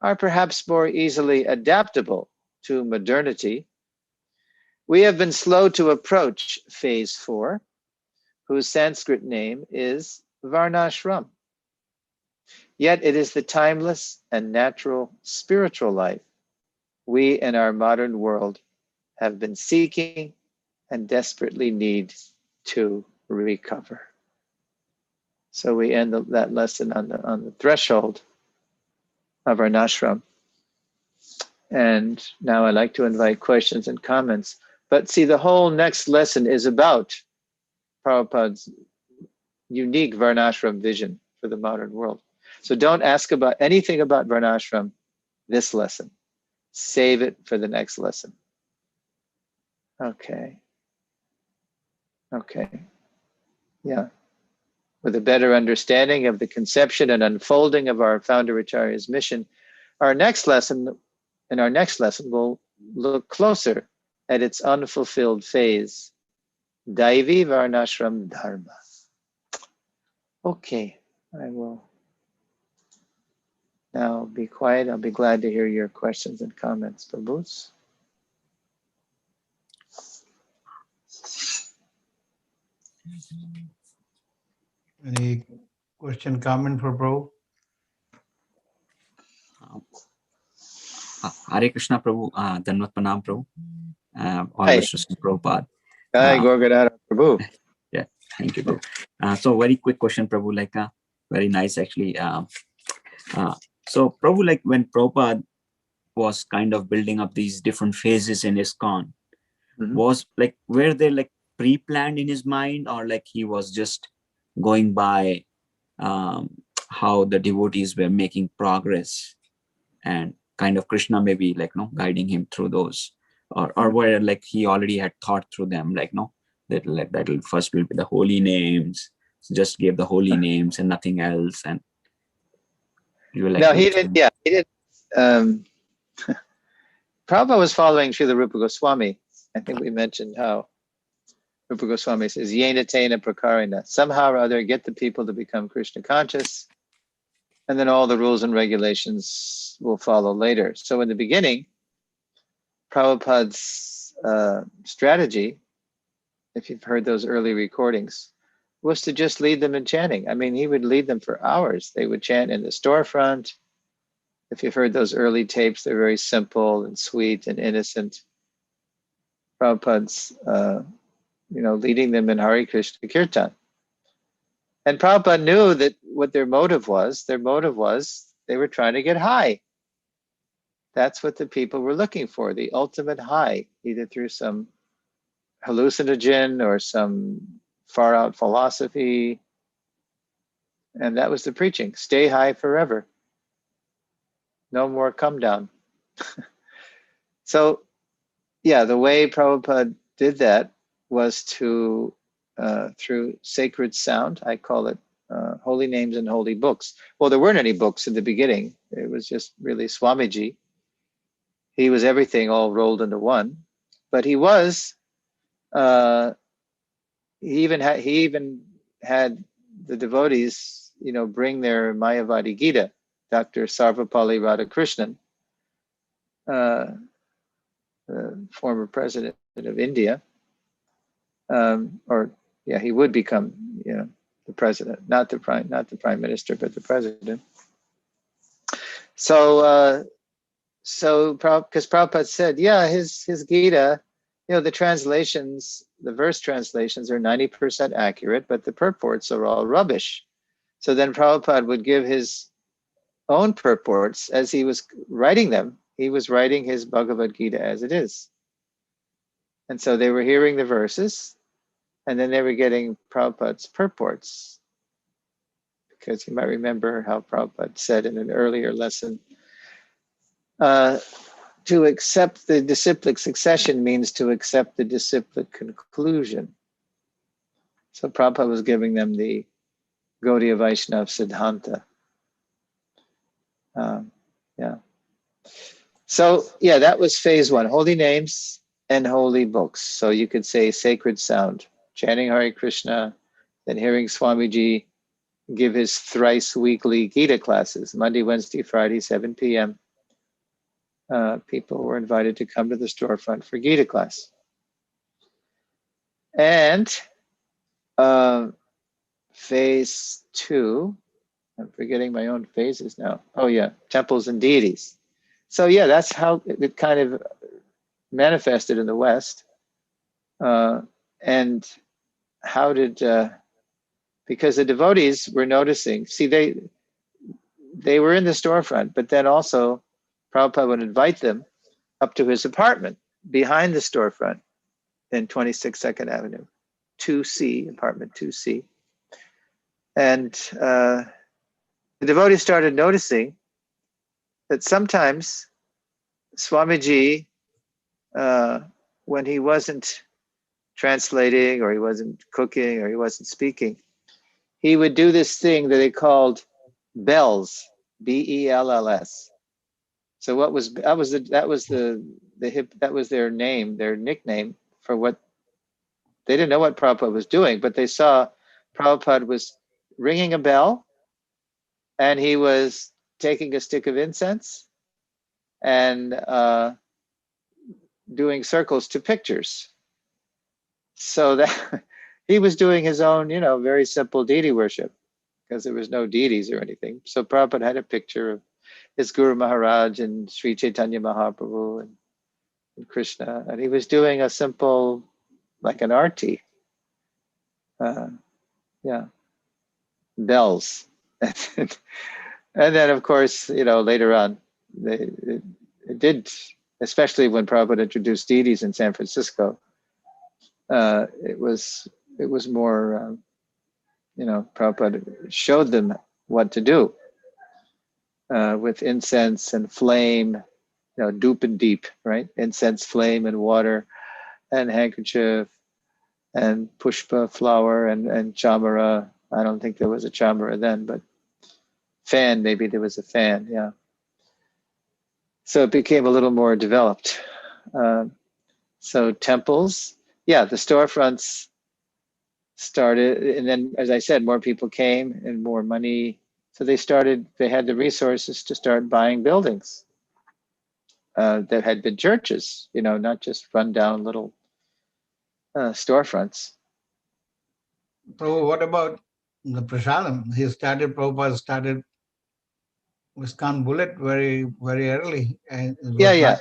are perhaps more easily adaptable to modernity, we have been slow to approach phase 4, whose Sanskrit name is Varnashram. Yet it is the timeless and natural spiritual life we in our modern world have been seeking and desperately need to recover. So we end that lesson on the threshold of our Varnashram. And now I'd like to invite questions and comments. But see, the whole next lesson is about Prabhupada's unique Varnashram vision for the modern world. So don't ask about anything about Varnashram this lesson. Save it for the next lesson. Okay. Yeah. With a better understanding of the conception and unfolding of our founder Acharya's mission, in our next lesson, we'll look closer at its unfulfilled phase, Daivi Varnashram Dharma. Okay, I will now be quiet. I'll be glad to hear your questions and comments. Prabhus? Any question, comment for Prabhu? Hare Krishna Prabhu, Dhanvat Pranam Prabhu, all Hi. wishes to Prabhupada. Hi, Gorgadara Prabhu. Yeah, thank you, Prabhu. So very quick question, Prabhu, like very nice actually. So Prabhu, like when Prabhupada was kind of building up these different phases in ISKCON, was like, were they like pre-planned in his mind, or like he was just going by how the devotees were making progress and kind of Krishna maybe like guiding him through those, or where like he already had thought through them, like that like that'll first will be the holy names, so just gave the holy names and nothing else, and you were like, no, he didn't. Yeah, he didn't. Prabhupada was following Srila Rupa Goswami. I think we mentioned how Rupa Goswami says, Yena Tena Prakarina. Somehow or other, get the people to become Krishna conscious, and then all the rules and regulations will follow later. So in the beginning, Prabhupada's strategy, if you've heard those early recordings, was to just lead them in chanting. I mean, he would lead them for hours. They would chant in the storefront. If you've heard those early tapes, they're very simple and sweet and innocent. Prabhupada's, leading them in Hare Krishna Kirtan. And Prabhupada knew that what their motive was they were trying to get high. That's what the people were looking for, the ultimate high, either through some hallucinogen or some far out philosophy. And that was the preaching. Stay high forever. No more come down. So, yeah, the way Prabhupada did that was to, through sacred sound, I call it holy names and holy books. Well, there weren't any books in the beginning. It was just really Swamiji. He was everything all rolled into one. But he was, he even had the devotees, bring their Mayavadi Gita. Dr. Sarvapalli Radhakrishnan, the former president of India, he would become, the president, not the prime minister, but the president. So, because Prabhupada said, his Gita, the translations, the verse translations are 90% accurate, but the purports are all rubbish. So then Prabhupada would give his own purports as he was writing them. He was writing his Bhagavad Gita as it is. And so they were hearing the verses, and then they were getting Prabhupada's purports. Because you might remember how Prabhupada said in an earlier lesson, to accept the disciplic succession means to accept the disciplic conclusion. So Prabhupada was giving them the Gaudiya Vaishnava Siddhanta. So, that was phase one, holy names and holy books. So you could say sacred sound, chanting Hare Krishna, then hearing Swamiji give his thrice weekly Gita classes, Monday, Wednesday, Friday, 7 p.m. People were invited to come to the storefront for Gita class. And phase two, I'm forgetting my own phases now. Oh yeah, temples and deities. So that's how it kind of manifested in the West. And how did, because the devotees were noticing, they were in the storefront, but then also Prabhupada would invite them up to his apartment behind the storefront in 26 Second Avenue, 2C, apartment 2C. And the devotees started noticing that sometimes Swamiji, when he wasn't translating or he wasn't cooking or he wasn't speaking, he would do this thing that they called bells, B-E-L-L-S. So that was their name, their nickname for what they didn't know what Prabhupada was doing, but they saw Prabhupada was ringing a bell and he was taking a stick of incense and doing circles to pictures. So that he was doing his own, very simple deity worship because there was no deities or anything. So Prabhupada had a picture of his Guru Maharaj and Sri Chaitanya Mahaprabhu and Krishna, and he was doing a simple, like an arti. Bells. And then, of course, later on, it did, especially when Prabhupada introduced deities in San Francisco, it was more, Prabhupada showed them what to do with incense and flame, doop and deep, right? Incense, flame, and water, and handkerchief, and pushpa, flower, and chamara. I don't think there was a chamara then, but fan, maybe there was a fan, yeah. So it became a little more developed. So temples, yeah, the storefronts started, and then, as I said, more people came and more money. So they had the resources to start buying buildings that had been churches, not just run down little storefronts. So what about the prasadam? Prabhupada started Viskan Bullet very, very early. And it was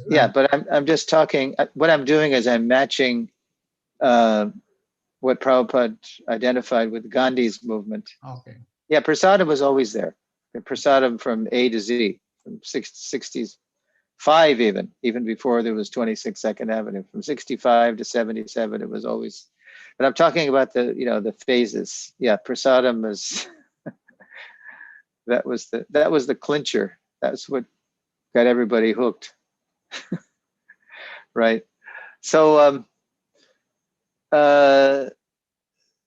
Yeah. But I'm just talking, what I'm doing is I'm matching what Prabhupada identified with Gandhi's movement. Okay. Yeah, prasadam was always there. The prasadam from A to Z, from 65 even before there was 26 Second Avenue, from 65 to 77, it was always. But I'm talking about the phases. Yeah, prasadam was that was the clincher. That's what got everybody hooked, right? So, but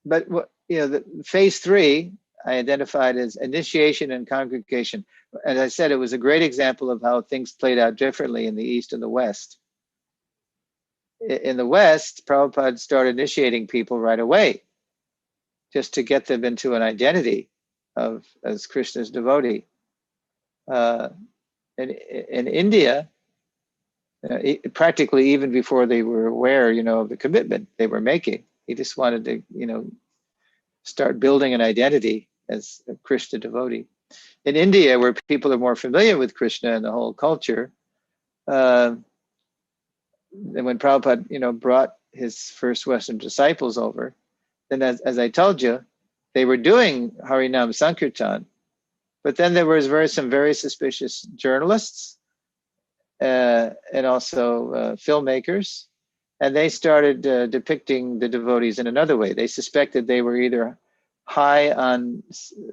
what the phase 3 I identified as initiation and congregation. As I said, it was a great example of how things played out differently in the East and the West. In the West, Prabhupada started initiating people right away, just to get them into an identity as Krishna's devotee. In India, practically even before they were aware, of the commitment they were making, he just wanted to, start building an identity as a Krishna devotee. In India, where people are more familiar with Krishna and the whole culture, and when Prabhupada, brought his first Western disciples over, then as I told you, they were doing Harinam Sankirtan, but then there was some very suspicious journalists and also filmmakers, and they started depicting the devotees in another way. They suspected they were either high on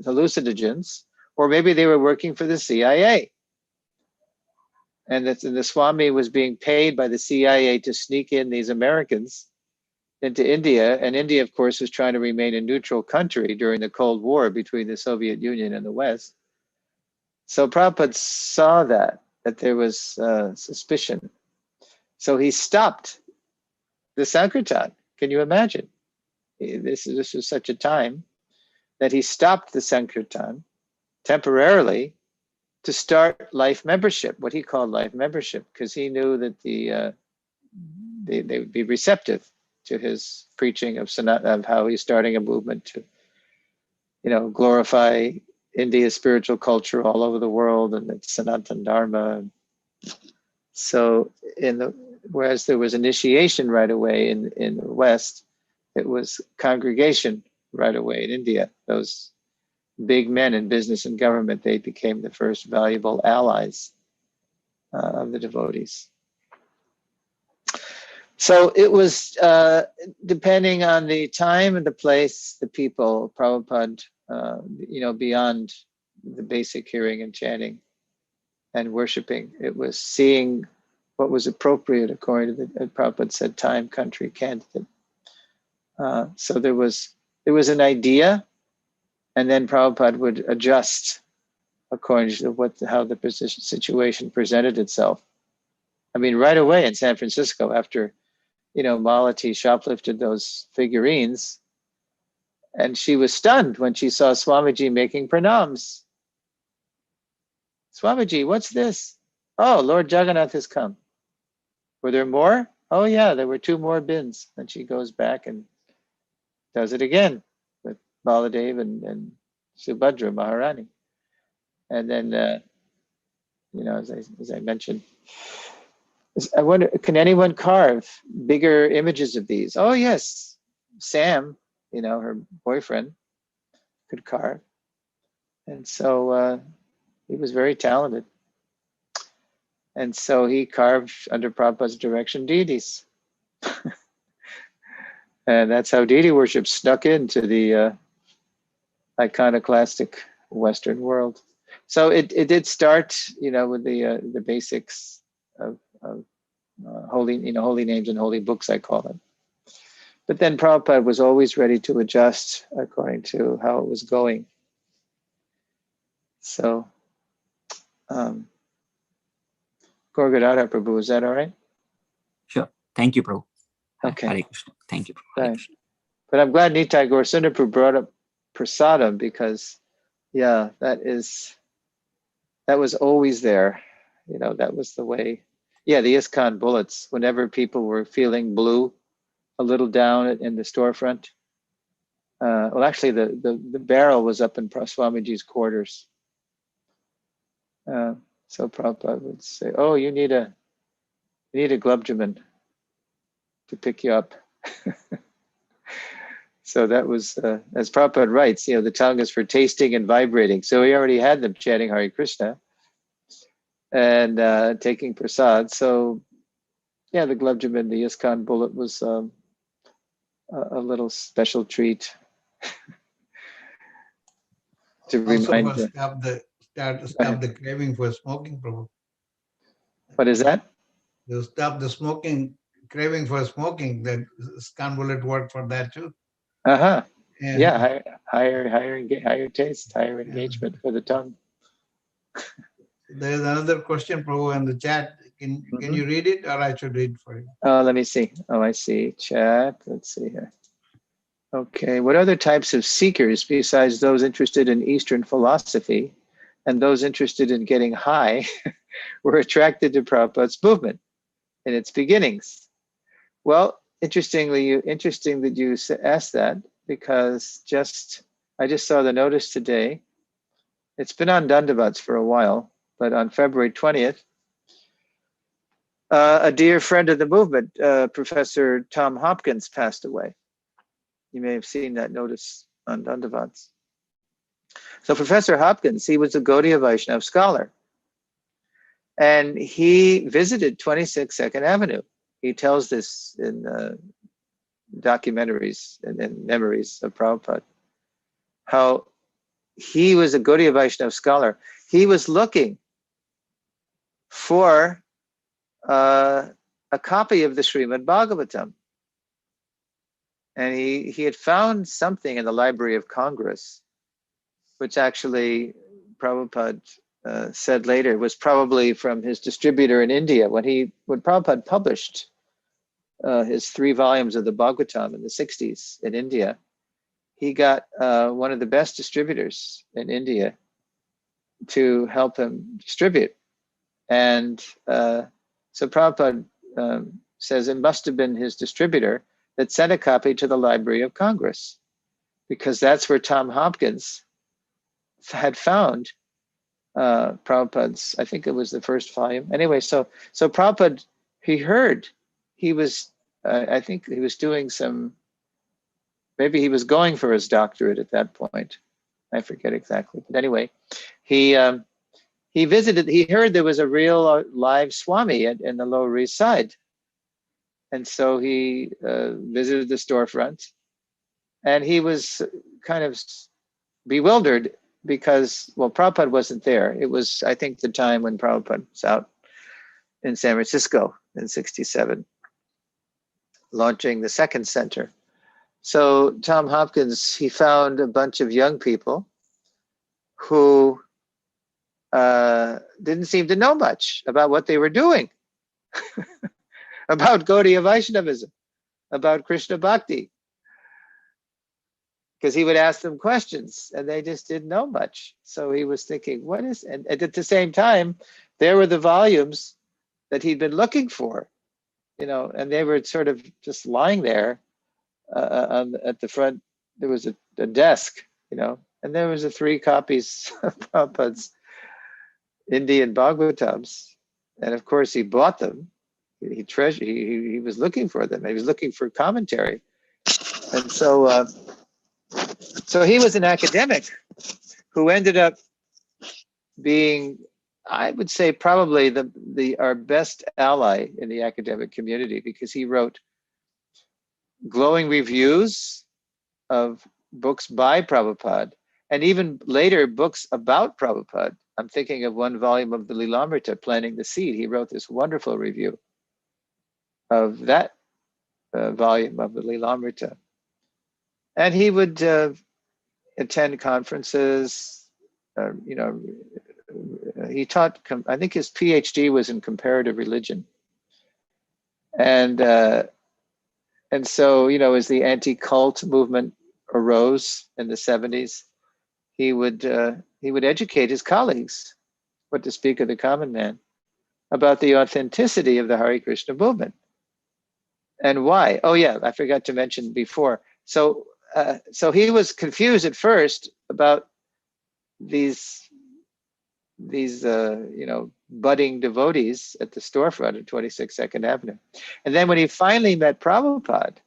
hallucinogens, or maybe they were working for the CIA. And the Swami was being paid by the CIA to sneak in these Americans into India. And India, of course, was trying to remain a neutral country during the Cold War between the Soviet Union and the West. So Prabhupada saw that there was suspicion. So he stopped the Sankirtan. Can you imagine? This was such a time that he stopped the Sankirtan temporarily to start life membership, what he called life membership, because he knew that they would be receptive to his preaching of how he's starting a movement to, glorify India's spiritual culture all over the world and its Sanatana Dharma. So whereas there was initiation right away in the West, it was congregation right away in India. Those big men in business and government, they became the first valuable allies of the devotees. So it was, depending on the time and the place, the people, Prabhupada, beyond the basic hearing and chanting and worshiping, it was seeing what was appropriate according to Prabhupada said, time, country, candidate. So there was an idea, and then Prabhupada would adjust according to how the situation presented itself. I mean, right away in San Francisco, after Malati shoplifted those figurines, and she was stunned when she saw Swamiji making pranams. Swamiji, what's this? Oh, Lord Jagannath has come. Were there more? Oh yeah, there were 2 more bins. And she goes back and does it again with Baladev and Subhadra Maharani. And then, as I mentioned, I wonder, can anyone carve bigger images of these? Oh yes, Sam, her boyfriend, could carve. And so he was very talented. And so he carved, under Prabhupada's direction, deities. And that's how deity worship snuck into the iconoclastic Western world. So it did start, with the basics of holy, holy names and holy books, I call them. But then Prabhupada was always ready to adjust according to how it was going. So Gorgadara Prabhu. Is that all right? Sure. Thank you, Prabhu. Okay. Hare Krishna. Thank you, Prabhu. Hare Right. Krishna. But I'm glad Nitai Gaur Prabhu brought up prasadam, because yeah, that was always there. You know, that was the way. Yeah, the ISKCON bullets, whenever people were feeling blue, a little down in the storefront. Well, actually, the barrel was up in Swamiji's quarters. So Prabhupada would say, "Oh, you need a glubjaman to pick you up." So that was, as Prabhupada writes, you know, the tongue is for tasting and vibrating. So he already had them chanting Hare Krishna and taking prasad. So yeah, the glubjaman, the ISKCON bullet, was a little special treat to Also remind for them. stop the craving for smoking, Prabhu. What is that? To stop the smoking, craving for smoking, that scan bullet work for that too. Uh-huh. Yeah. Yeah, higher taste, higher engagement for the tongue. There's another question, Prabhu, in the chat. Can you read it, or I should read for you? Let me see. Oh, I see. Chat. Let's see here. Okay. What other types of seekers, besides those interested in Eastern philosophy and those interested in getting high, were attracted to Prabhupada's movement in its beginnings? Well, interesting that you asked that, because I just saw the notice today. It's been on Dandavats for a while, but on February 20th, a dear friend of the movement, Professor Tom Hopkins, passed away. You may have seen that notice on Dandavats. So Professor Hopkins, he was a Gaudiya Vaishnava scholar, and he visited 26 Second Avenue. He tells this in documentaries and memories of Prabhupada, how he was a Gaudiya Vaishnava scholar. He was looking for a copy of the Srimad Bhagavatam. And he had found something in the Library of Congress, which actually Prabhupada said later was probably from his distributor in India. When Prabhupada published his 3 volumes of the Bhagavatam in the 60s in India, he got one of the best distributors in India to help him distribute. And so Prabhupada says it must have been his distributor that sent a copy to the Library of Congress, because that's where Tom Hopkins had found Prabhupada's, I think it was the first volume. Anyway, so Prabhupada, he heard, he was, I think he was doing maybe he was going for his doctorate at that point. I forget exactly. But anyway, he visited, he heard there was a real live Swami in the Lower East Side. And so he visited the storefront, and he was kind of bewildered because, well, Prabhupada wasn't there. It was, I think, the time when Prabhupada was out in San Francisco in '67, launching the second center. So Tom Hopkins, he found a bunch of young people who didn't seem to know much about what they were doing, about Gaudiya Vaishnavism, about Krishna Bhakti, because he would ask them questions and they just didn't know much. So he was thinking, what is, and at the same time, there were the volumes that he'd been looking for, you know, and they were sort of just lying there at the front. There was a desk, you know, and there was 3 copies of Prabhupada's Indian Bhagavatams. And of course he bought them. He was looking for them. He was looking for commentary. And so he was an academic who ended up being, I would say, probably our best ally in the academic community, because he wrote glowing reviews of books by Prabhupada, and even later books about Prabhupada. I'm thinking of one volume of the Lilamrita, Planting the Seed. He wrote this wonderful review of that volume of the Lilamrita. And he would attend conferences, you know, he taught, I think his PhD was in comparative religion. And so, as the anti-cult movement arose in the 70s, he would educate his colleagues, what to speak of the common man, about the authenticity of the Hare Krishna movement. And why? Oh yeah, I forgot to mention before. So he was confused at first about these budding devotees at the storefront of 26 Second Avenue. And then when he finally met Prabhupada,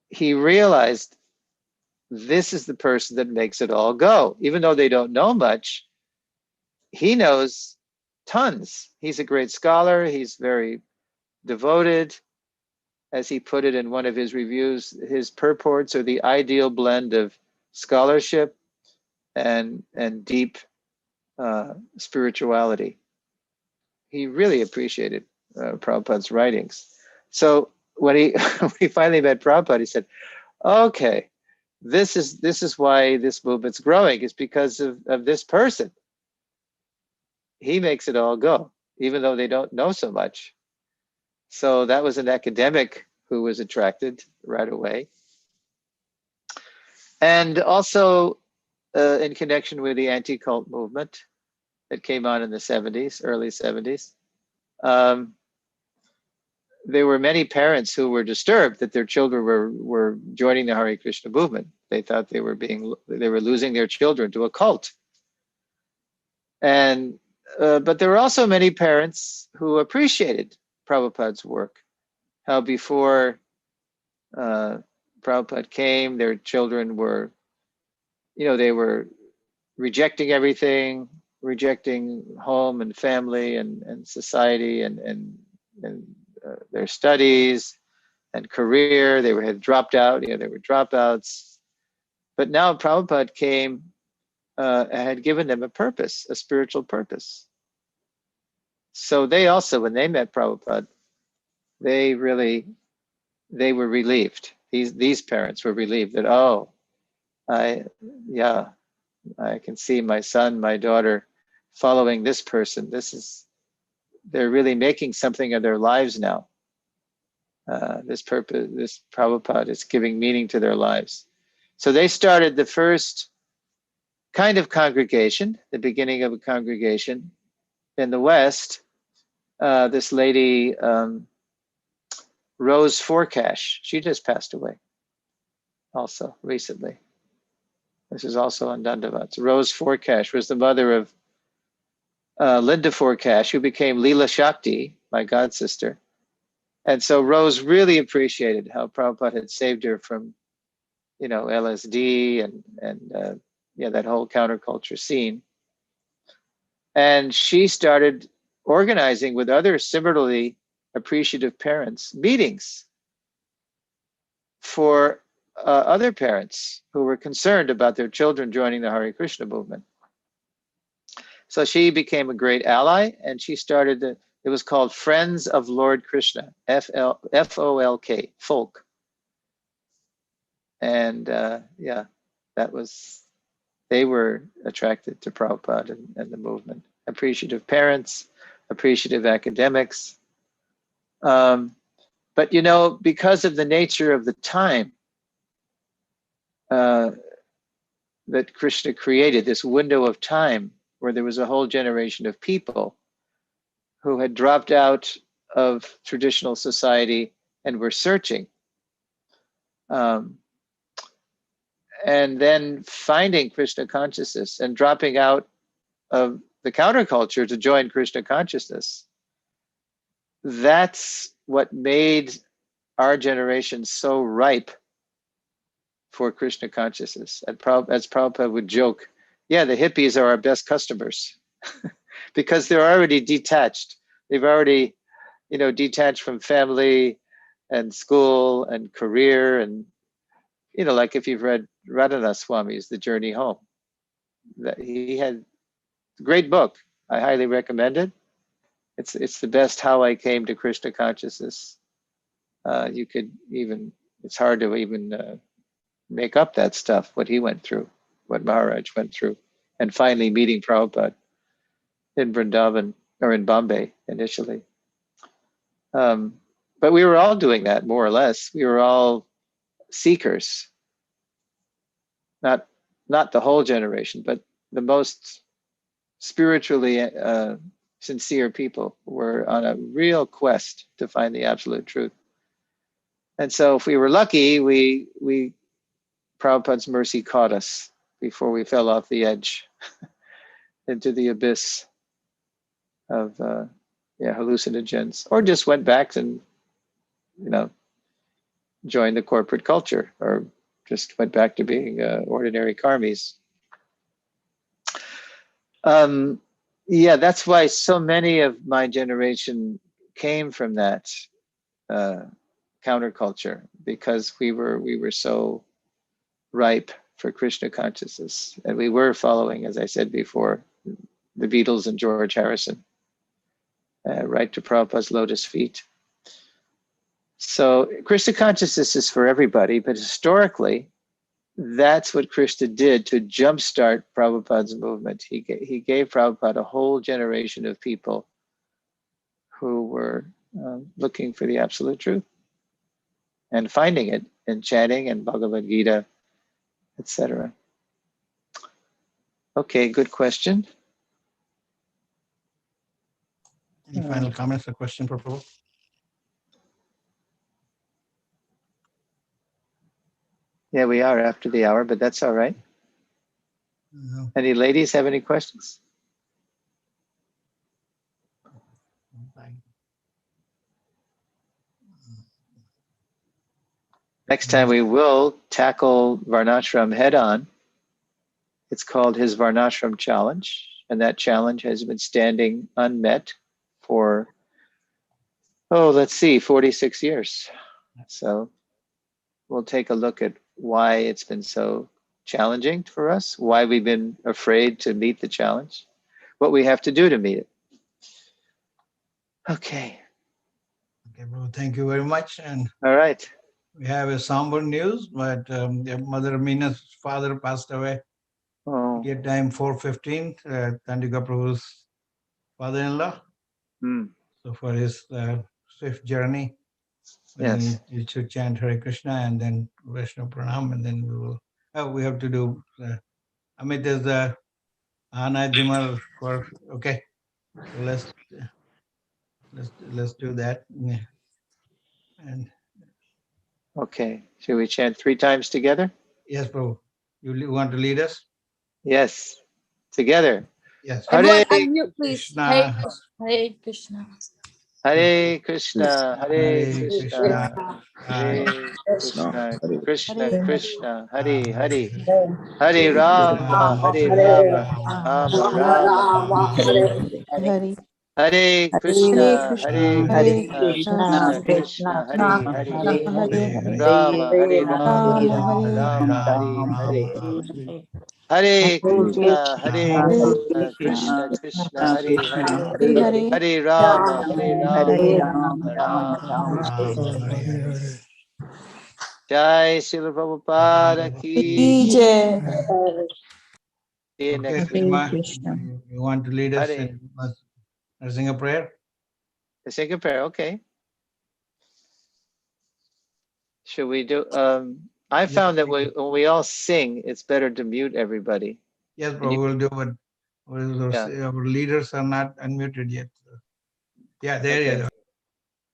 he realized this is the person that makes it all go. Even though they don't know much, he knows tons. He's a great scholar. He's very devoted. As he put it in one of his reviews, his purports are the ideal blend of scholarship and deep spirituality. He really appreciated Prabhupada's writings. So when he finally met Prabhupada, he said, okay, this is why this movement's growing. It's because of this person. He makes it all go, even though they don't know so much. So that was an academic who was attracted right away. And also in connection with the anti-cult movement that came on in the 70s, early 70s, there were many parents who were disturbed that their children were joining the Hare Krishna movement. They thought they were losing their children to a cult. And but there were also many parents who appreciated Prabhupada's work. How before Prabhupada came, their children were, they were rejecting everything, rejecting home and family and society and their studies and career. They had dropped out, they were dropouts. But now Prabhupada came and had given them a purpose, a spiritual purpose. So they also, when they met Prabhupada, they were relieved. These parents were relieved that, I can see my son, my daughter following this person. They're really making something of their lives now. This Prabhupada is giving meaning to their lives. So they started the first kind of congregation, the beginning of a congregation in the West. This lady, Rose Forcash, she just passed away also recently. This is also on Dandavats. Rose Forcash was the mother of Linda Forcash, who became Leela Shakti, my god sister. And so Rose really appreciated how Prabhupada had saved her from, LSD and that whole counterculture scene. And she started organizing with other similarly appreciative parents meetings for other parents who were concerned about their children joining the Hare Krishna movement. So she became a great ally, and she started, it was called Friends of Lord Krishna, FOLK, folk. And they were attracted to Prabhupada and the movement. Appreciative parents, appreciative academics. But because of the nature of the time that Krishna created, this window of time where there was a whole generation of people who had dropped out of traditional society and were searching. And then finding Krishna consciousness and dropping out of the counterculture to join Krishna consciousness. That's what made our generation so ripe for Krishna consciousness. And as Prabhupada would joke, the hippies are our best customers because they're already detached. They've already, detached from family and school and career. And, like if you've read Radhanath Swami's The Journey Home, that he had a great book. I highly recommend it. It's the best how I came to Krishna consciousness. It's hard to even make up that stuff, what he went through, what Maharaj went through and finally meeting Prabhupada in Vrindavan, or in Bombay initially. But we were all doing that, more or less. We were all seekers, not the whole generation, but the most spiritually sincere people were on a real quest to find the absolute truth. And so if we were lucky, we Prabhupada's mercy caught us before we fell off the edge into the abyss of hallucinogens, or just went back and joined the corporate culture, or just went back to being ordinary karmis. That's why so many of my generation came from that counterculture, because we were so ripe for Krishna consciousness, and we were following, as I said before, the Beatles and George Harrison, right to Prabhupada's lotus feet. So Krishna consciousness is for everybody, but historically, that's what Krishna did to jumpstart Prabhupada's movement. He gave Prabhupada a whole generation of people who were looking for the absolute truth and finding it in chanting and Bhagavad Gita, etc. Okay, good question. Any final comments or question for Prabhu? Yeah, we are after the hour, but that's all right. No. Any ladies have any questions? Next time we will tackle Varnashram head on. It's called his Varnashram Challenge, and that challenge has been standing unmet for, 46 years. So we'll take a look at why it's been so challenging for us, why we've been afraid to meet the challenge, what we have to do to meet it. Okay. Okay, bro. Thank you very much. And all right. We have a somber news, but Mother Mina's father passed away. Oh. At time 4:15, Tandika Prabhu's father-in-law. So for his swift journey, yes, you should chant Hare Krishna and then Vaishnava Pranam, and then we have to do. Amit is the Ana Dimar for okay. So let's do that. Yeah. And okay, should we chant 3 times together? Yes, Prabhu. You want to lead us? Yes, together. Yes. Everyone unmute, please. Krishna. Hare Krishna. Hare Krishna, Hare Krishna, Hare Hare Krishna, Krishna Hare Krishna, Hare Hare, Hare Hare Rama, Hare Rama, Rama Rama, Hare Hare Hare Krishna, Krishna, Hare Hare Krishna, Krishna, Krishna Krishna, Hare Hare, Hare Rama, Hare Rama, Rama, Hare Rama, Hare Hare. Hare Hare Krishna, Hare Hare Krishna, Krishna Krishna, Hare Hare, Hare Hare Hare Rama, Hare Rama, Rama Hare. Jai Srila Prabhupada ki Jai. See you Okay, next week. Prima, you want to lead us Hare. in sing a prayer? The second prayer, okay. Should we do? I found that when we all sing, it's better to mute everybody. Yes, bro, we'll do it. Yeah. Our leaders are not unmuted yet. Yeah, there you go.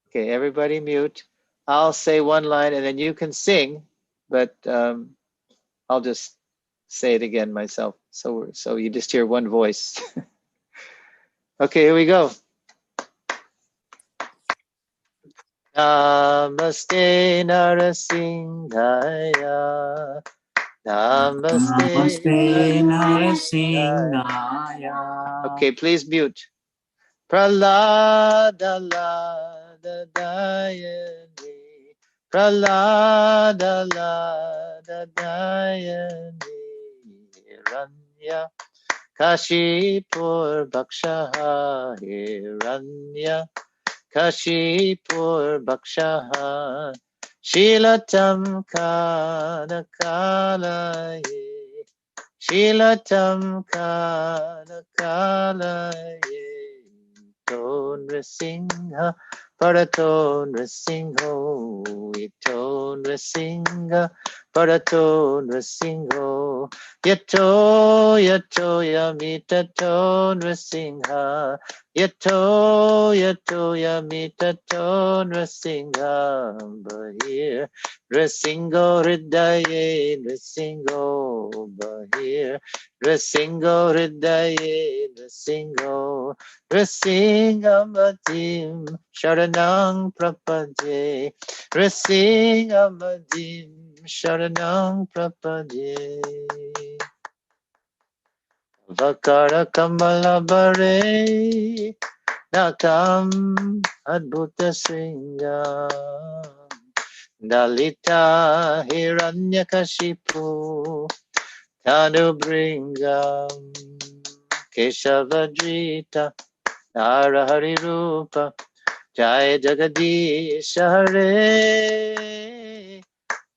Okay, everybody mute. I'll say one line and then you can sing, but I'll just say it again myself. So you just hear one voice. Okay, here we go. Namaste Narasimhaya. Namaste Narasimhaya. Okay, please mute. Pralada Lada Dayani. Pralada Lada Dayani. Hiranya Kashipur Bhakshaha. Hiranya Kashipur Bhakshaha. Shilatam Kanakalaye. Shilatam Kala Kalaye Ton Singha Paraton Singho Iton Singha Paraton Singho Yato Yato Yamita Ton Singha Yato Yato Yamita Ton Singha Bahir Rasingo Hridaye Rasingo Bahir Rasingo Hridaye Rasingo Rasingamadim Sharanang Prapadye Rasingamadim Sharanang Prapadye Vakara Kamala Bare Nakam Adbhuta Sringam Dalita Hiranyakashipu Tanubringam Keshavadrita Narahari Rupa Jai Jagadish Hare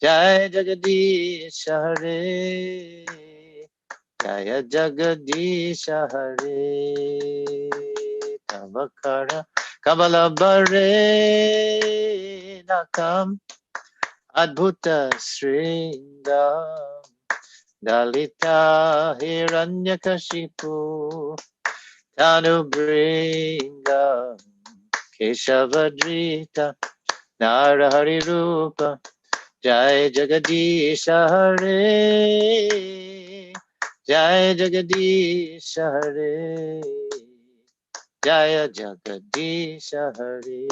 Jai Jagadish Hare Jaya Jagadish Hare Tavakara Kamala Bare Nakam Adbhuta Sringam Dalita Hiranyakashipu Tanubringam Keshavadrita Narahari Rupa Jai Jagadish Hare Jai Jagadish Hare Jaya Jagadish Hare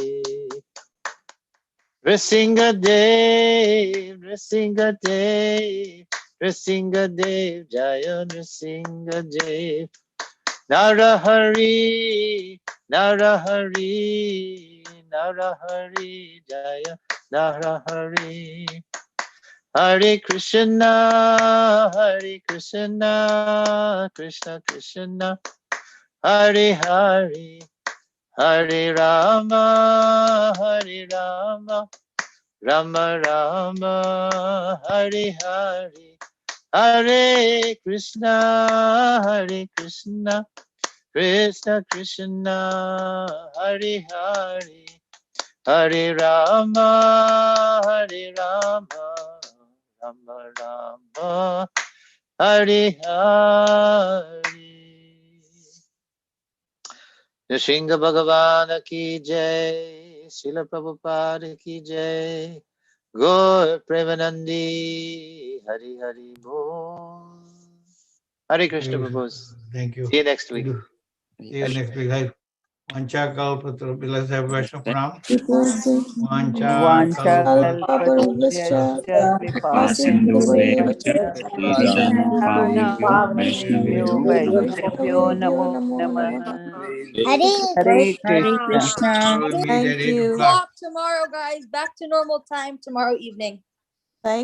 Nrsingadev Nrsingadev Nrsingadev Jaya Nrsingadev Narahari Narahari Narahari Jaya Narahari Hare Krishna Krishna Krishna Hare Hare Hare Rama Rama Rama Hare Hare Hare Krishna Krishna Krishna Hare Hare Hare Rama Rama Rama Hare Hare Nrsinga Bhagavana ki jai, Srila Prabhupada ki jai, Gaur Premanandi, Hari Hari Bol. Hare Krishna Prabhus. Thank you. See you next week. See you next week. Hi. Vancha Kalpatra, let's have Vaishnav Pranam. Vancha Kalpatarubhascha, Kalpatra. Sindhu पावनेभ्यो वैष्णवेभ्यो नमो नमः Hare Hare Hare Krishna Krishna. We'll meet Thank at 8 you. o'clock. Tomorrow, guys. Back to normal time tomorrow evening.